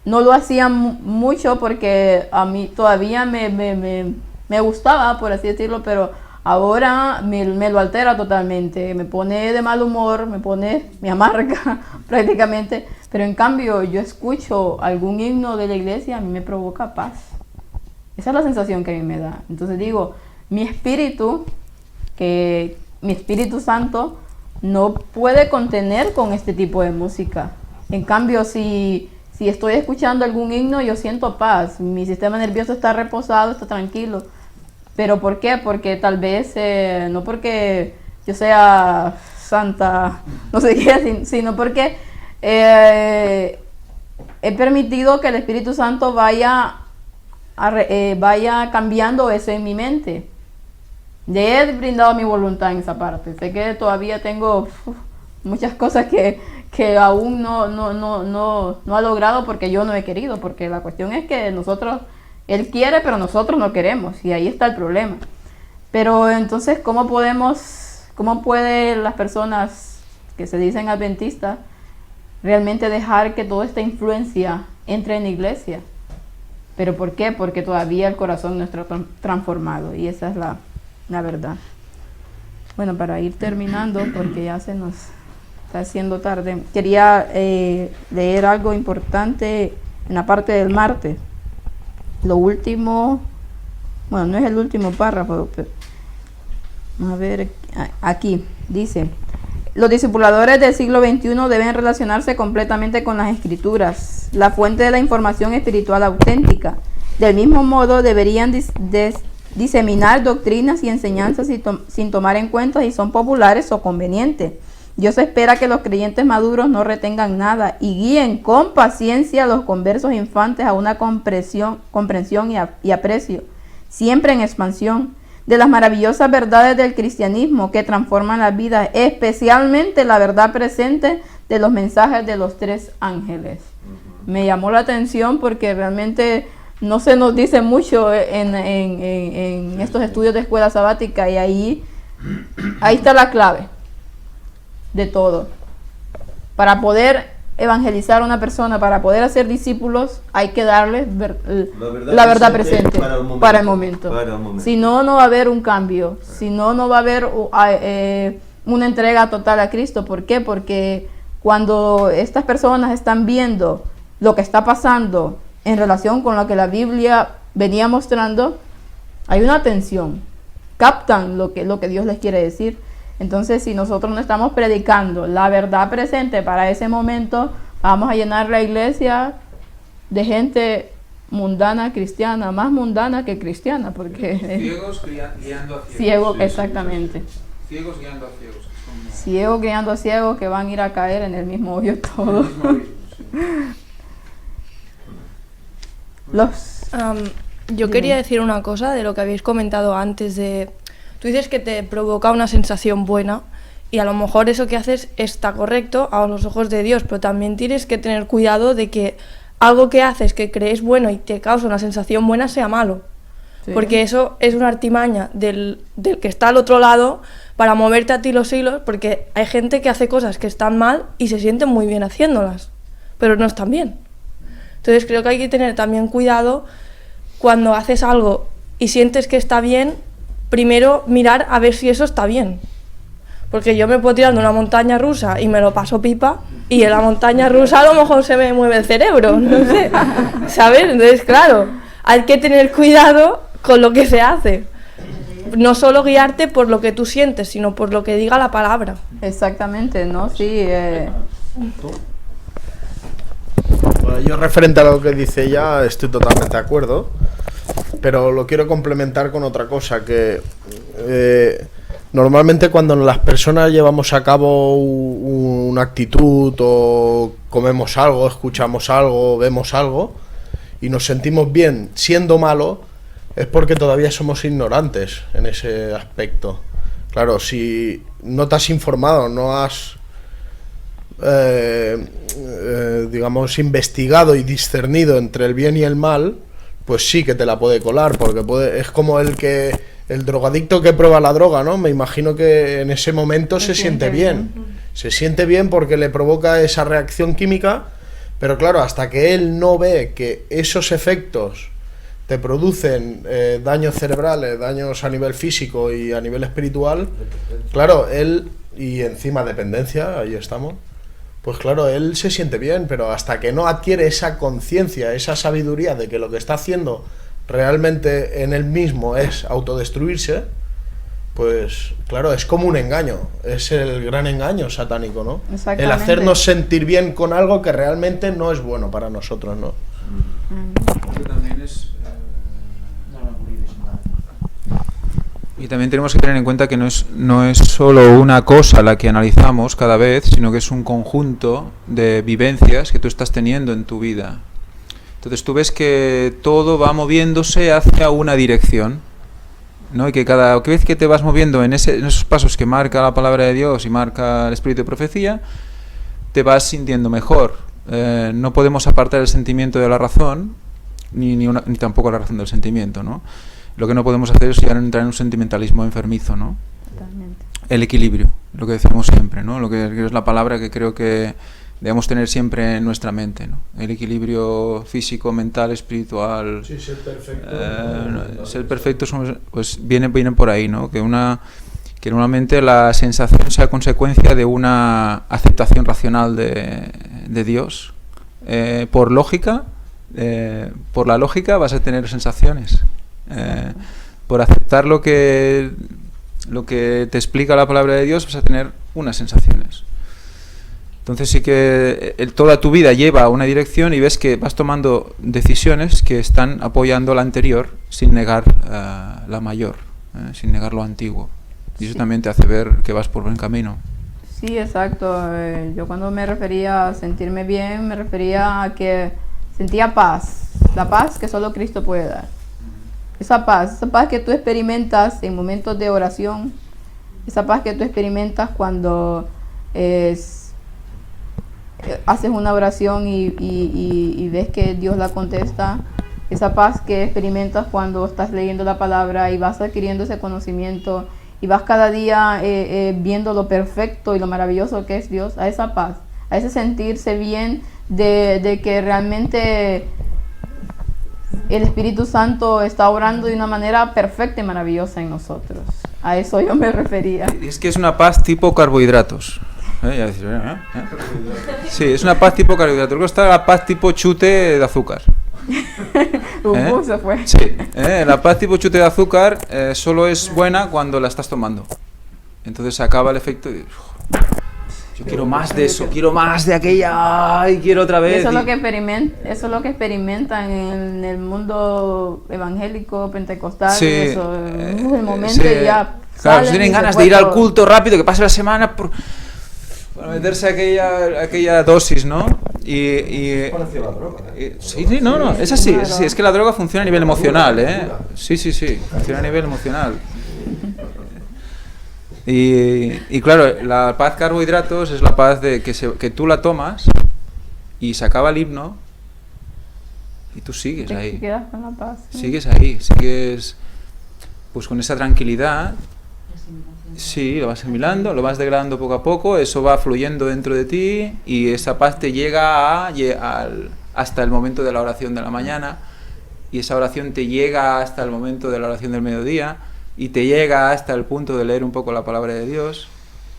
lo hacía mucho porque a mí todavía me gustaba, por así decirlo, pero ahora me lo altera totalmente, me pone de mal humor, me amarga prácticamente. Pero en cambio yo escucho algún himno de la iglesia, a mí me provoca paz. Esa es la sensación que a mí me da. Entonces digo, mi espíritu santo no puede contener con este tipo de música. En cambio, si estoy escuchando algún himno, yo siento paz, mi sistema nervioso está reposado, está tranquilo. ¿Pero por qué? Porque tal vez, no porque yo sea santa, no sé qué, sino porque he permitido que el Espíritu Santo vaya cambiando eso en mi mente. Le he brindado mi voluntad en esa parte. Sé que todavía tengo muchas cosas que aún no ha logrado porque yo no he querido, porque la cuestión es que Él quiere, pero nosotros no queremos, y ahí está el problema. Pero entonces, ¿cómo pueden las personas que se dicen adventistas realmente dejar que toda esta influencia entre en la iglesia? ¿Pero por qué? Porque todavía el corazón no está transformado, y esa es la verdad. Bueno, para ir terminando, porque ya se nos está haciendo tarde, quería leer algo importante en la parte del martes. Lo último, bueno, no es el último párrafo, pero a ver, aquí dice: los discipuladores del siglo XXI deben relacionarse completamente con las Escrituras. la fuente de la información espiritual auténtica. Del mismo modo, deberían diseminar doctrinas y enseñanzas sin tomar en cuenta si son populares o convenientes. Dios espera que los creyentes maduros no retengan nada y guíen con paciencia a los conversos infantes a una comprensión y aprecio, siempre en expansión, de las maravillosas verdades del cristianismo que transforman las vidas, especialmente la verdad presente de los mensajes de los 3 ángeles. Me llamó la atención porque realmente no se nos dice mucho en estos estudios de escuela sabática, y ahí está la clave de todo. Para poder evangelizar a una persona, para poder hacer discípulos, hay que darles la verdad presente para el momento. Si no, no va a haber un cambio. Si no, no va a haber una entrega total a Cristo. ¿Por qué? Porque cuando estas personas están viendo lo que está pasando en relación con lo que la Biblia venía mostrando, hay una tensión. Captan lo que Dios les quiere decir. Entonces, si nosotros no estamos predicando la verdad presente para ese momento, vamos a llenar la iglesia de gente mundana cristiana, más mundana que cristiana, porque ciegos guiando a ciegos. Ciegos, exactamente. Ciegos guiando a ciegos. Ciegos guiando a ciegos que van a ir a caer en el mismo hoyo todos. Yo quería decir una cosa de lo que habéis comentado antes de... Tú dices que te provoca una sensación buena y a lo mejor eso que haces está correcto a los ojos de Dios, pero también tienes que tener cuidado de que algo que haces que crees bueno y te causa una sensación buena sea malo. Sí. Porque eso es una artimaña del que está al otro lado para moverte a ti los hilos, porque hay gente que hace cosas que están mal y se sienten muy bien haciéndolas, pero no están bien. Entonces creo que hay que tener también cuidado cuando haces algo y sientes que está bien, primero mirar a ver si eso está bien. Porque yo me puedo tirar de una montaña rusa y me lo paso pipa, y en la montaña rusa a lo mejor se me mueve el cerebro, no sé, ¿sabes? Entonces, claro, hay que tener cuidado con lo que se hace. No solo guiarte por lo que tú sientes, sino por lo que diga la palabra. Exactamente, ¿no? Sí. Bueno, yo referente a lo que dice ella, estoy totalmente de acuerdo. Pero lo quiero complementar con otra cosa, que normalmente cuando las personas llevamos a cabo una actitud o comemos algo, escuchamos algo, vemos algo y nos sentimos bien siendo malo, es porque todavía somos ignorantes en ese aspecto. Claro, si no te has informado, no has digamos investigado y discernido entre el bien y el mal, pues sí que te la puede colar, porque es como el drogadicto que prueba la droga, ¿no? Me imagino que en ese momento se siente bien. Se siente bien porque le provoca esa reacción química, pero claro, hasta que él no ve que esos efectos te producen daños cerebrales, daños a nivel físico y a nivel espiritual, claro, él, y encima dependencia, ahí estamos, pues claro, él se siente bien, pero hasta que no adquiere esa conciencia, esa sabiduría de que lo que está haciendo realmente en él mismo es autodestruirse, pues claro, es como un engaño, es el gran engaño satánico, ¿no? El hacernos sentir bien con algo que realmente no es bueno para nosotros, ¿no? Y también tenemos que tener en cuenta que no es solo una cosa la que analizamos cada vez, sino que es un conjunto de vivencias que tú estás teniendo en tu vida. Entonces tú ves que todo va moviéndose hacia una dirección, ¿no? Y que cada vez que te vas moviendo en esos pasos que marca la palabra de Dios y marca el espíritu de profecía, te vas sintiendo mejor. No podemos apartar el sentimiento de la razón, ni tampoco la razón del sentimiento, ¿no? Lo que no podemos hacer es llegar a entrar en un sentimentalismo enfermizo, ¿no? Totalmente. El equilibrio, lo que decimos siempre, ¿no? Lo que es la palabra que creo que debemos tener siempre en nuestra mente, ¿no? El equilibrio físico, mental, espiritual. Sí, ser perfecto. Ser perfecto pues viene por ahí, ¿no? Que normalmente la sensación sea consecuencia de una aceptación racional de Dios. Por la lógica vas a tener sensaciones. Por aceptar lo que te explica la palabra de Dios vas a tener unas sensaciones. Entonces sí que toda tu vida lleva a una dirección y ves que vas tomando decisiones que están apoyando la anterior sin negar la mayor, sin negar lo antiguo. Y eso también te hace ver que vas por buen camino. Sí, exacto. Yo cuando me refería a sentirme bien, me refería a que sentía paz. La paz que solo Cristo puede dar. Esa paz que tú experimentas en momentos de oración, esa paz que tú experimentas cuando haces una oración y ves que Dios la contesta, esa paz que experimentas cuando estás leyendo la palabra y vas adquiriendo ese conocimiento y vas cada día viendo lo perfecto y lo maravilloso que es Dios, a esa paz, a ese sentirse bien de que realmente el Espíritu Santo está obrando de una manera perfecta y maravillosa en nosotros. A eso yo me refería. Es que es una paz tipo carbohidratos. Sí, es una paz tipo carbohidratos. Luego está la paz tipo chute de azúcar. Se fue. Sí, la paz tipo chute de azúcar solo es buena cuando la estás tomando. Entonces se acaba el efecto y yo quiero más de eso, quiero más de aquella, ay, quiero otra vez. Eso es lo que experimentan en el mundo evangélico, pentecostal. Sí, eso, es el momento sí. y ya. Claro, si tienen ganas de ir al culto rápido, que pase la semana para meterse aquella dosis, ¿no? Sí, no, es así, es que la droga funciona a nivel emocional, ¿eh? Sí, funciona a nivel emocional. Y claro, la paz carbohidratos es la paz de que tú la tomas y se acaba el himno y tú sigues ahí. Te quedas con la paz. Sigues ahí, sigues pues con esa tranquilidad. Sí, lo vas asimilando, lo vas degradando poco a poco, eso va fluyendo dentro de ti y esa paz te llega hasta el momento de la oración de la mañana y esa oración te llega hasta el momento de la oración del mediodía y te llega hasta el punto de leer un poco la palabra de Dios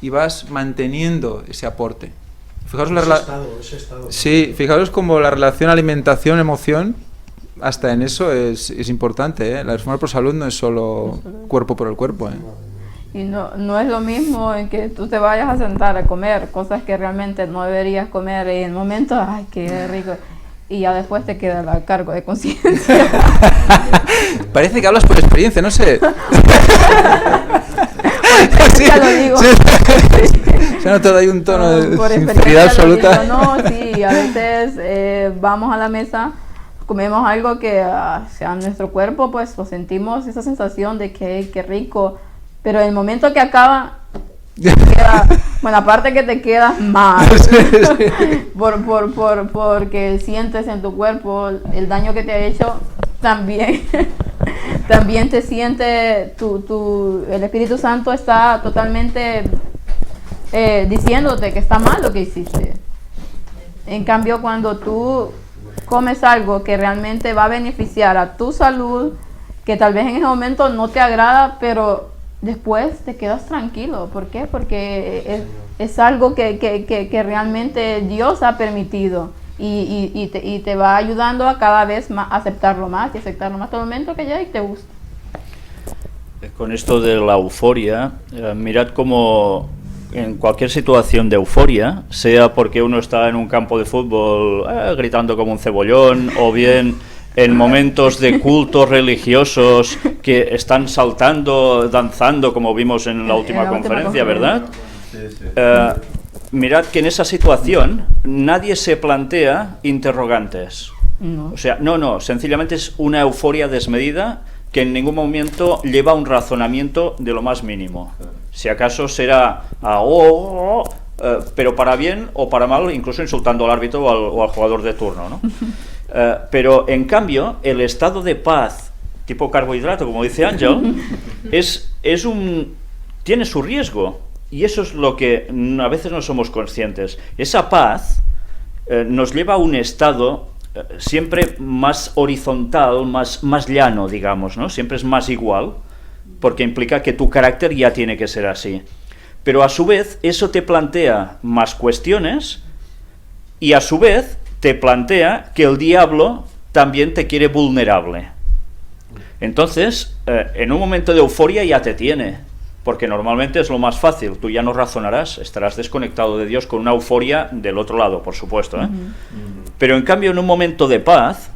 y vas manteniendo ese aporte. Fijaros ese estado. Sí, fijaros como la relación alimentación-emoción, hasta en eso es importante, ¿eh? La reforma por salud no es solo cuerpo por el cuerpo, ¿eh? Y no es lo mismo en que tú te vayas a sentar a comer cosas que realmente no deberías comer y en el momento, ay, qué rico, y ya después te queda el cargo de conciencia. Parece que hablas por experiencia, no sé. Sí, ya lo digo. Se ha notado ahí un tono de sinceridad absoluta. No, sí, a veces vamos a la mesa, comemos algo que sea nuestro cuerpo, pues lo sentimos, esa sensación de que qué rico. Pero en el momento que acaba, bueno, aparte que te quedas mal, porque sientes en tu cuerpo el daño que te ha hecho, también te siente, el Espíritu Santo está totalmente diciéndote que está mal lo que hiciste. En cambio, cuando tú comes algo que realmente va a beneficiar a tu salud, que tal vez en ese momento no te agrada, pero después te quedas tranquilo. ¿Por qué? Porque es algo que realmente Dios ha permitido y te va ayudando a cada vez más aceptarlo más y aceptarlo más todo el momento que ya y te gusta. Con esto de la euforia, mirad cómo en cualquier situación de euforia, sea porque uno está en un campo de fútbol gritando como un cebollón, o bien en momentos de cultos religiosos que están saltando, danzando, como vimos en la última conferencia, ¿verdad? Mirad que en esa situación nadie se plantea interrogantes. No. O sea, no, sencillamente es una euforia desmedida que en ningún momento lleva un razonamiento de lo más mínimo. Si acaso será pero para bien o para mal, incluso insultando al árbitro o al jugador de turno, ¿no? Pero en cambio, el estado de paz tipo carbohidrato, como dice Ángel, tiene su riesgo, y eso es lo que a veces no somos conscientes. Esa paz nos lleva a un estado siempre más horizontal, más llano, digamos, ¿no? Siempre es más igual, porque implica que tu carácter ya tiene que ser así. Pero a su vez, eso te plantea más cuestiones, y a su vez te plantea que el diablo también te quiere vulnerable. Entonces, en un momento de euforia ya te tiene, porque normalmente es lo más fácil, tú ya no razonarás, estarás desconectado de Dios con una euforia del otro lado, por supuesto, ¿eh? Pero en cambio, en un momento de paz,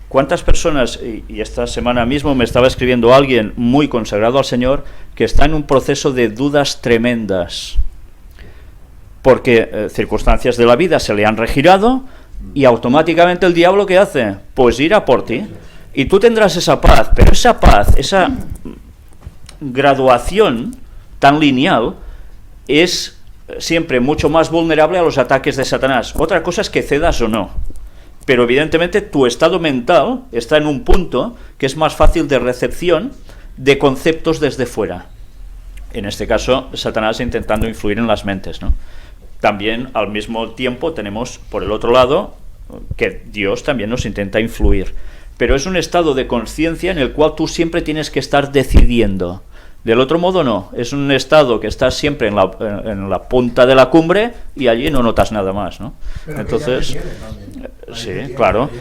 ¿cuántas personas, y esta semana mismo me estaba escribiendo alguien muy consagrado al Señor, que está en un proceso de dudas tremendas, porque circunstancias de la vida se le han regirado, y automáticamente el diablo, ¿qué hace? Pues ir a por ti, y tú tendrás esa paz, pero esa paz, esa graduación tan lineal, es siempre mucho más vulnerable a los ataques de Satanás. Otra cosa es que cedas o no, pero evidentemente tu estado mental está en un punto que es más fácil de recepción de conceptos desde fuera. En este caso, Satanás intentando influir en las mentes, ¿no? También, al mismo tiempo, tenemos por el otro lado que Dios también nos intenta influir. Pero es un estado de conciencia en el cual tú siempre tienes que estar decidiendo. Del otro modo no, es un estado que estás siempre en la punta de la cumbre y allí no notas nada más, ¿no? Pero entonces, sí, claro.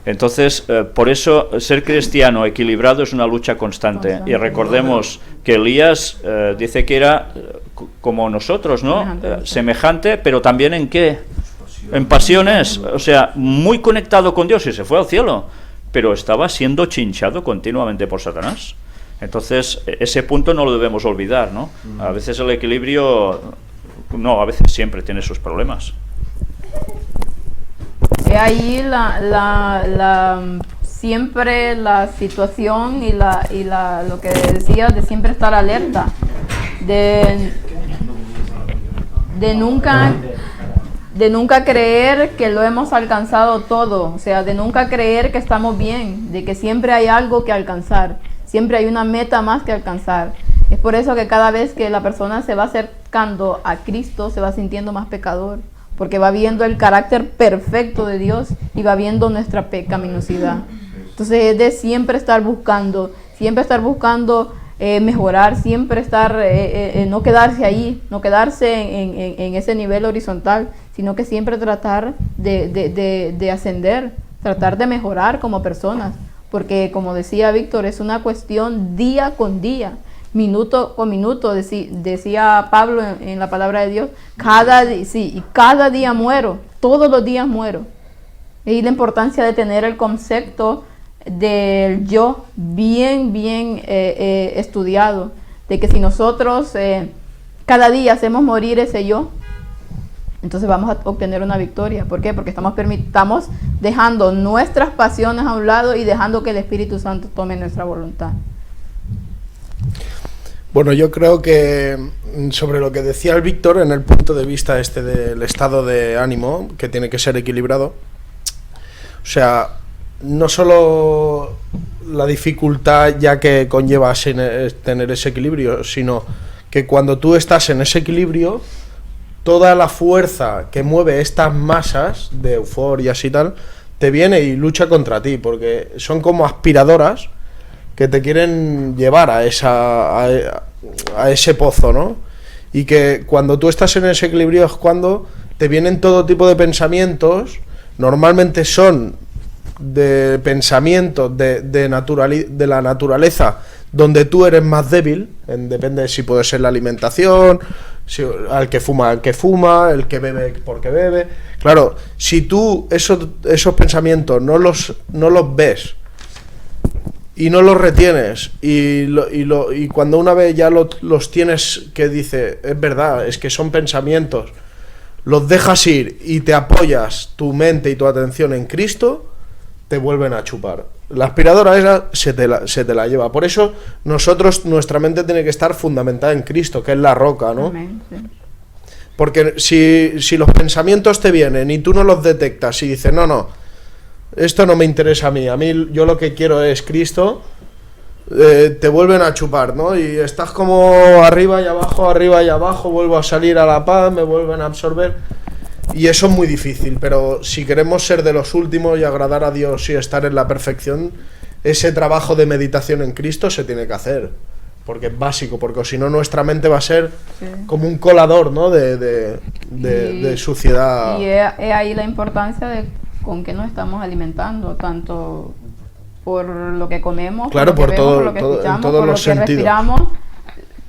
Entonces, por eso ser cristiano equilibrado es una lucha constante. Y recordemos que Elías dice que era como nosotros, ¿no? Semejante, pero también ¿en qué? En pasiones, o sea, muy conectado con Dios y se fue al cielo, pero estaba siendo chinchado continuamente por Satanás. Entonces, ese punto no lo debemos olvidar, ¿no? A veces el equilibrio, no, a veces siempre tiene sus problemas. Y ahí siempre la situación y lo que decía de siempre estar alerta, de nunca creer que lo hemos alcanzado todo, o sea, de nunca creer que estamos bien, de que siempre hay algo que alcanzar. Siempre hay una meta más que alcanzar. Es por eso que cada vez que la persona se va acercando a Cristo, se va sintiendo más pecador, porque va viendo el carácter perfecto de Dios y va viendo nuestra pecaminosidad. Entonces es de siempre estar buscando mejorar, siempre estar, no quedarse ahí, no quedarse en ese nivel horizontal, sino que siempre tratar de ascender, tratar de mejorar como personas. Porque, como decía Víctor, es una cuestión día con día, minuto con minuto, decía Pablo en la palabra de Dios, cada día muero, todos los días muero. Y la importancia de tener el concepto del yo bien estudiado, de que si nosotros cada día hacemos morir ese yo, entonces vamos a obtener una victoria. ¿Por qué? Porque estamos dejando nuestras pasiones a un lado y dejando que el Espíritu Santo tome nuestra voluntad. Bueno, yo creo que sobre lo que decía el Víctor en el punto de vista del estado de ánimo, que tiene que ser equilibrado, o sea, no solo la dificultad ya que conlleva tener ese equilibrio, sino que cuando tú estás en ese equilibrio, toda la fuerza que mueve estas masas de euforias y tal, te viene y lucha contra ti, porque son como aspiradoras que te quieren llevar a ese pozo, ¿no? Y que cuando tú estás en ese equilibrio es cuando te vienen todo tipo de pensamientos, normalmente son de pensamientos de la naturaleza donde tú eres más débil, depende de si puede ser la alimentación, al que fuma, el que bebe porque bebe. Claro, si tú esos pensamientos no los ves y no los retienes y cuando una vez ya los tienes, que dice, es verdad, es que son pensamientos, los dejas ir y te apoyas tu mente y tu atención en Cristo, te vuelven a chupar. La aspiradora esa se te la lleva. Por eso nuestra mente tiene que estar fundamentada en Cristo, que es la roca, ¿no? Amén, sí. Porque si los pensamientos te vienen y tú no los detectas y dices, no, esto no me interesa a mí yo lo que quiero es Cristo, te vuelven a chupar, ¿no? Y estás como arriba y abajo, vuelvo a salir a la paz, me vuelven a absorber. Y eso es muy difícil, pero si queremos ser de los últimos y agradar a Dios y estar en la perfección, ese trabajo de meditación en Cristo se tiene que hacer, porque es básico, porque si no nuestra mente va a ser como un colador, ¿no? de suciedad. Y es ahí la importancia de con qué nos estamos alimentando, tanto por lo que comemos, claro, por lo que vemos, por lo que escuchamos, por lo que respiramos.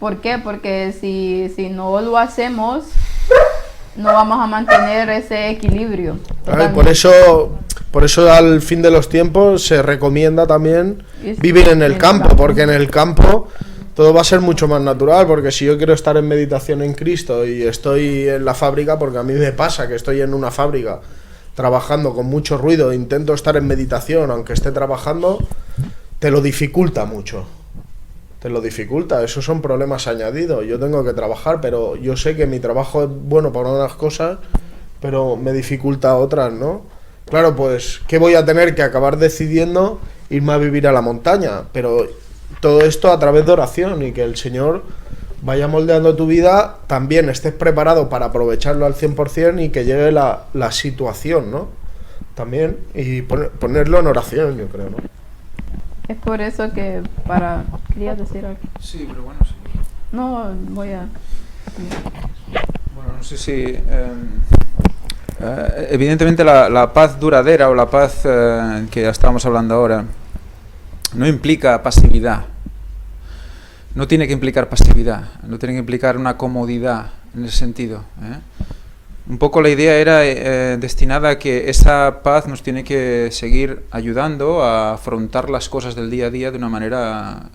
¿Por qué? Porque si no lo hacemos, no vamos a mantener ese equilibrio. Ay, por eso al fin de los tiempos se recomienda también vivir en el campo, porque en el campo todo va a ser mucho más natural, porque si yo quiero estar en meditación en Cristo y estoy en la fábrica, porque a mí me pasa que estoy en una fábrica trabajando con mucho ruido, intento estar en meditación aunque esté trabajando, te lo dificulta mucho. Te lo dificulta, esos son problemas añadidos. Yo tengo que trabajar, pero yo sé que mi trabajo es bueno para unas cosas, pero me dificulta otras, ¿no? Claro, pues, ¿qué voy a tener que acabar decidiendo? Irme a vivir a la montaña, pero todo esto a través de oración y que el Señor vaya moldeando tu vida, también estés preparado para aprovecharlo al 100% y que llegue la situación, ¿no? También, y ponerlo en oración, yo creo, ¿no? Es por eso que ¿Querías decir algo? Sí, pero bueno, sí. No, voy a... Bueno, no sé si... evidentemente la paz duradera o la paz que estábamos hablando ahora no implica pasividad. No tiene que implicar pasividad, no tiene que implicar una comodidad en ese sentido, ¿eh? Un poco la idea era destinada a que esa paz nos tiene que seguir ayudando a afrontar las cosas del día a día de una manera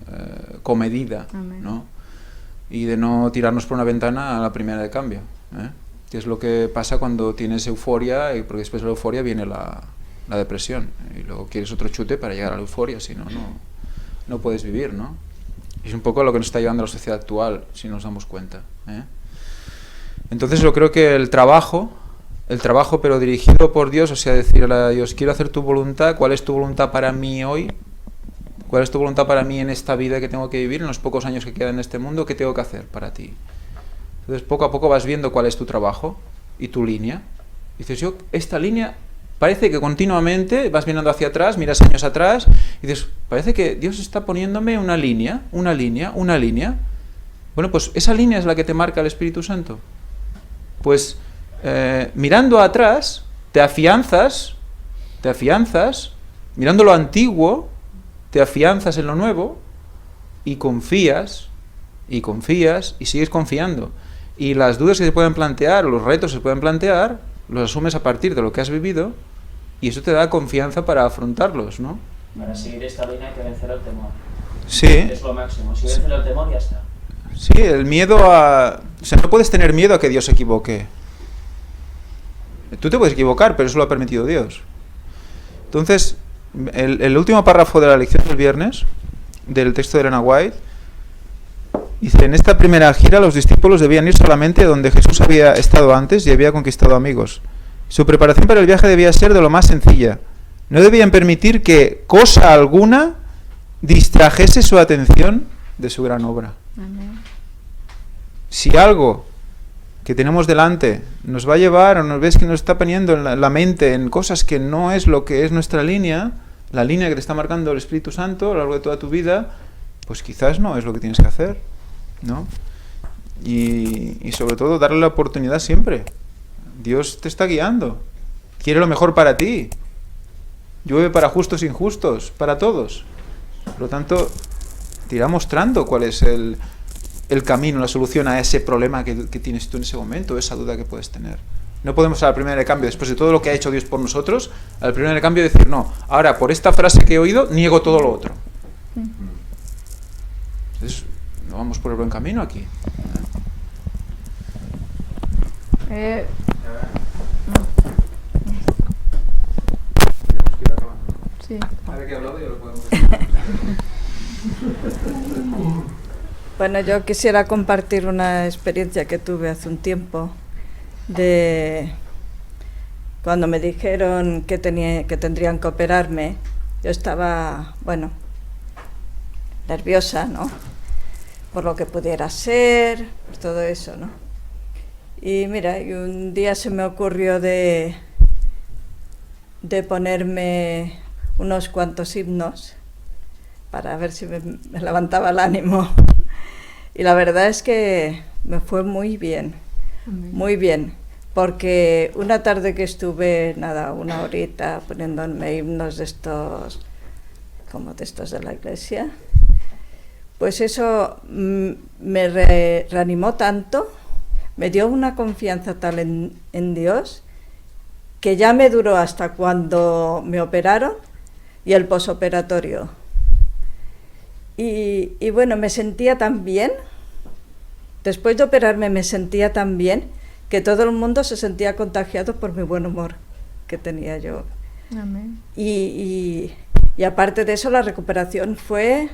comedida, ¿no? Y de no tirarnos por una ventana a la primera de cambio, ¿eh? Que es lo que pasa cuando tienes euforia, y porque después de la euforia viene la depresión, y luego quieres otro chute para llegar a la euforia, si no puedes vivir, ¿no? Es un poco lo que nos está llevando a la sociedad actual, si nos damos cuenta, ¿eh? Entonces yo creo que el trabajo pero dirigido por Dios, o sea, decirle a Dios, quiero hacer tu voluntad, ¿cuál es tu voluntad para mí hoy? ¿Cuál es tu voluntad para mí en esta vida que tengo que vivir, en los pocos años que quedan en este mundo? ¿Qué tengo que hacer para ti? Entonces poco a poco vas viendo cuál es tu trabajo y tu línea. Dices, yo, esta línea, parece que continuamente vas mirando hacia atrás, miras años atrás, y dices, parece que Dios está poniéndome una línea. Bueno, pues esa línea es la que te marca el Espíritu Santo. Pues mirando atrás, te afianzas, mirando lo antiguo, te afianzas en lo nuevo y confías y sigues confiando. Y las dudas que se pueden plantear, o los retos que se pueden plantear, los asumes a partir de lo que has vivido y eso te da confianza para afrontarlos, ¿no? Para seguir esta línea hay que vencer el temor. Sí. Es lo máximo. Si vences el temor, ya está. Sí, el miedo a... O sea, no puedes tener miedo a que Dios se equivoque. Tú te puedes equivocar, pero eso lo ha permitido Dios. Entonces, el último párrafo de la lección del viernes, del texto de Elena White, dice, en esta primera gira los discípulos debían ir solamente donde Jesús había estado antes y había conquistado amigos. Su preparación para el viaje debía ser de lo más sencilla. No debían permitir que cosa alguna distrajese su atención de su gran obra. Amén. Si algo que tenemos delante nos va a llevar o nos ves que nos está poniendo en la mente en cosas que no es lo que es nuestra línea, la línea que te está marcando el Espíritu Santo a lo largo de toda tu vida, pues quizás no es lo que tienes que hacer, ¿no? Y sobre todo darle la oportunidad siempre. Dios te está guiando, quiere lo mejor para ti, llueve para justos e injustos, para todos. Por lo tanto, te irá mostrando cuál es el camino, la solución a ese problema que tienes tú en ese momento, esa duda que puedes tener. No podemos al primer cambio, después de todo lo que ha hecho Dios por nosotros, al primer cambio decir, no, ahora por esta frase que he oído, niego todo lo otro. Entonces, no vamos por el buen camino aquí. Sí. Ahora que he hablado, ya lo podemos Bueno, yo quisiera compartir una experiencia que tuve hace un tiempo de cuando me dijeron que tendrían que operarme. Yo estaba, bueno, nerviosa, ¿no? Por lo que pudiera ser, todo eso, ¿no? Y mira, y un día se me ocurrió de ponerme unos cuantos himnos para ver si me levantaba el ánimo. Y la verdad es que me fue muy bien, porque una tarde que estuve, una horita poniéndome himnos de estos, como de estos de la iglesia, Pues eso me reanimó tanto, me dio una confianza tal en Dios, que ya me duró hasta cuando me operaron y el posoperatorio. Y bueno, me sentía tan bien, después de operarme me sentía tan bien, que todo el mundo se sentía contagiado por mi buen humor que tenía yo. Amén. Y aparte de eso, la recuperación fue,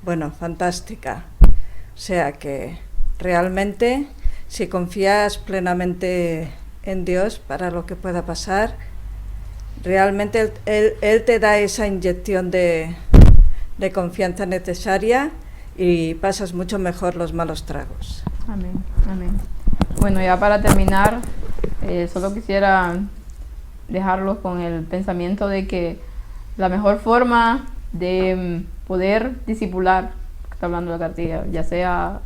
bueno, fantástica. O sea que realmente, si confías plenamente en Dios para lo que pueda pasar, realmente Él te da esa inyección de confianza necesaria y pasas mucho mejor los malos tragos. Amén, amén. Bueno, ya para terminar, solo quisiera dejarlos con el pensamiento de que la mejor forma de poder discipular, que está hablando la cartilla, ya sea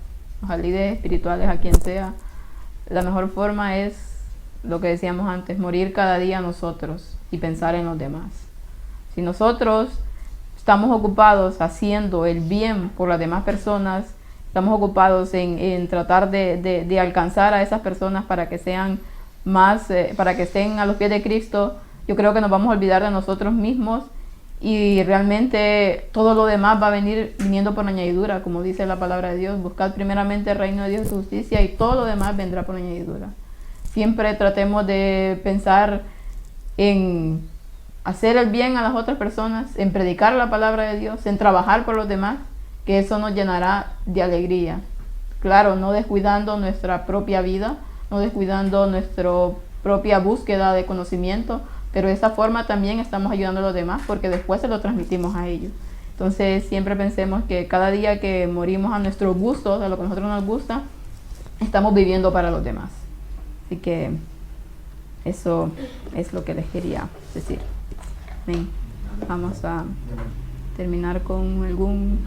a líderes espirituales, a quien sea, la mejor forma es lo que decíamos antes, morir cada día nosotros y pensar en los demás. Si nosotros estamos ocupados haciendo el bien por las demás personas, estamos ocupados en tratar de alcanzar a esas personas para que sean más, para que estén a los pies de Cristo, yo creo que nos vamos a olvidar de nosotros mismos y realmente todo lo demás va a viniendo por añadidura, como dice la palabra de Dios. Buscad primeramente el reino de Dios y su justicia y todo lo demás vendrá por añadidura. Siempre tratemos de pensar en hacer el bien a las otras personas, en predicar la palabra de Dios, en trabajar por los demás, que eso nos llenará de alegría. Claro, no descuidando nuestra propia vida, no descuidando nuestra propia búsqueda de conocimiento, pero de esa forma también estamos ayudando a los demás porque después se lo transmitimos a ellos. Entonces siempre pensemos que cada día que morimos a nuestros gustos, a lo que a nosotros nos gusta, estamos viviendo para los demás. Así que eso es lo que les quería decir. Bien, vamos a terminar con algún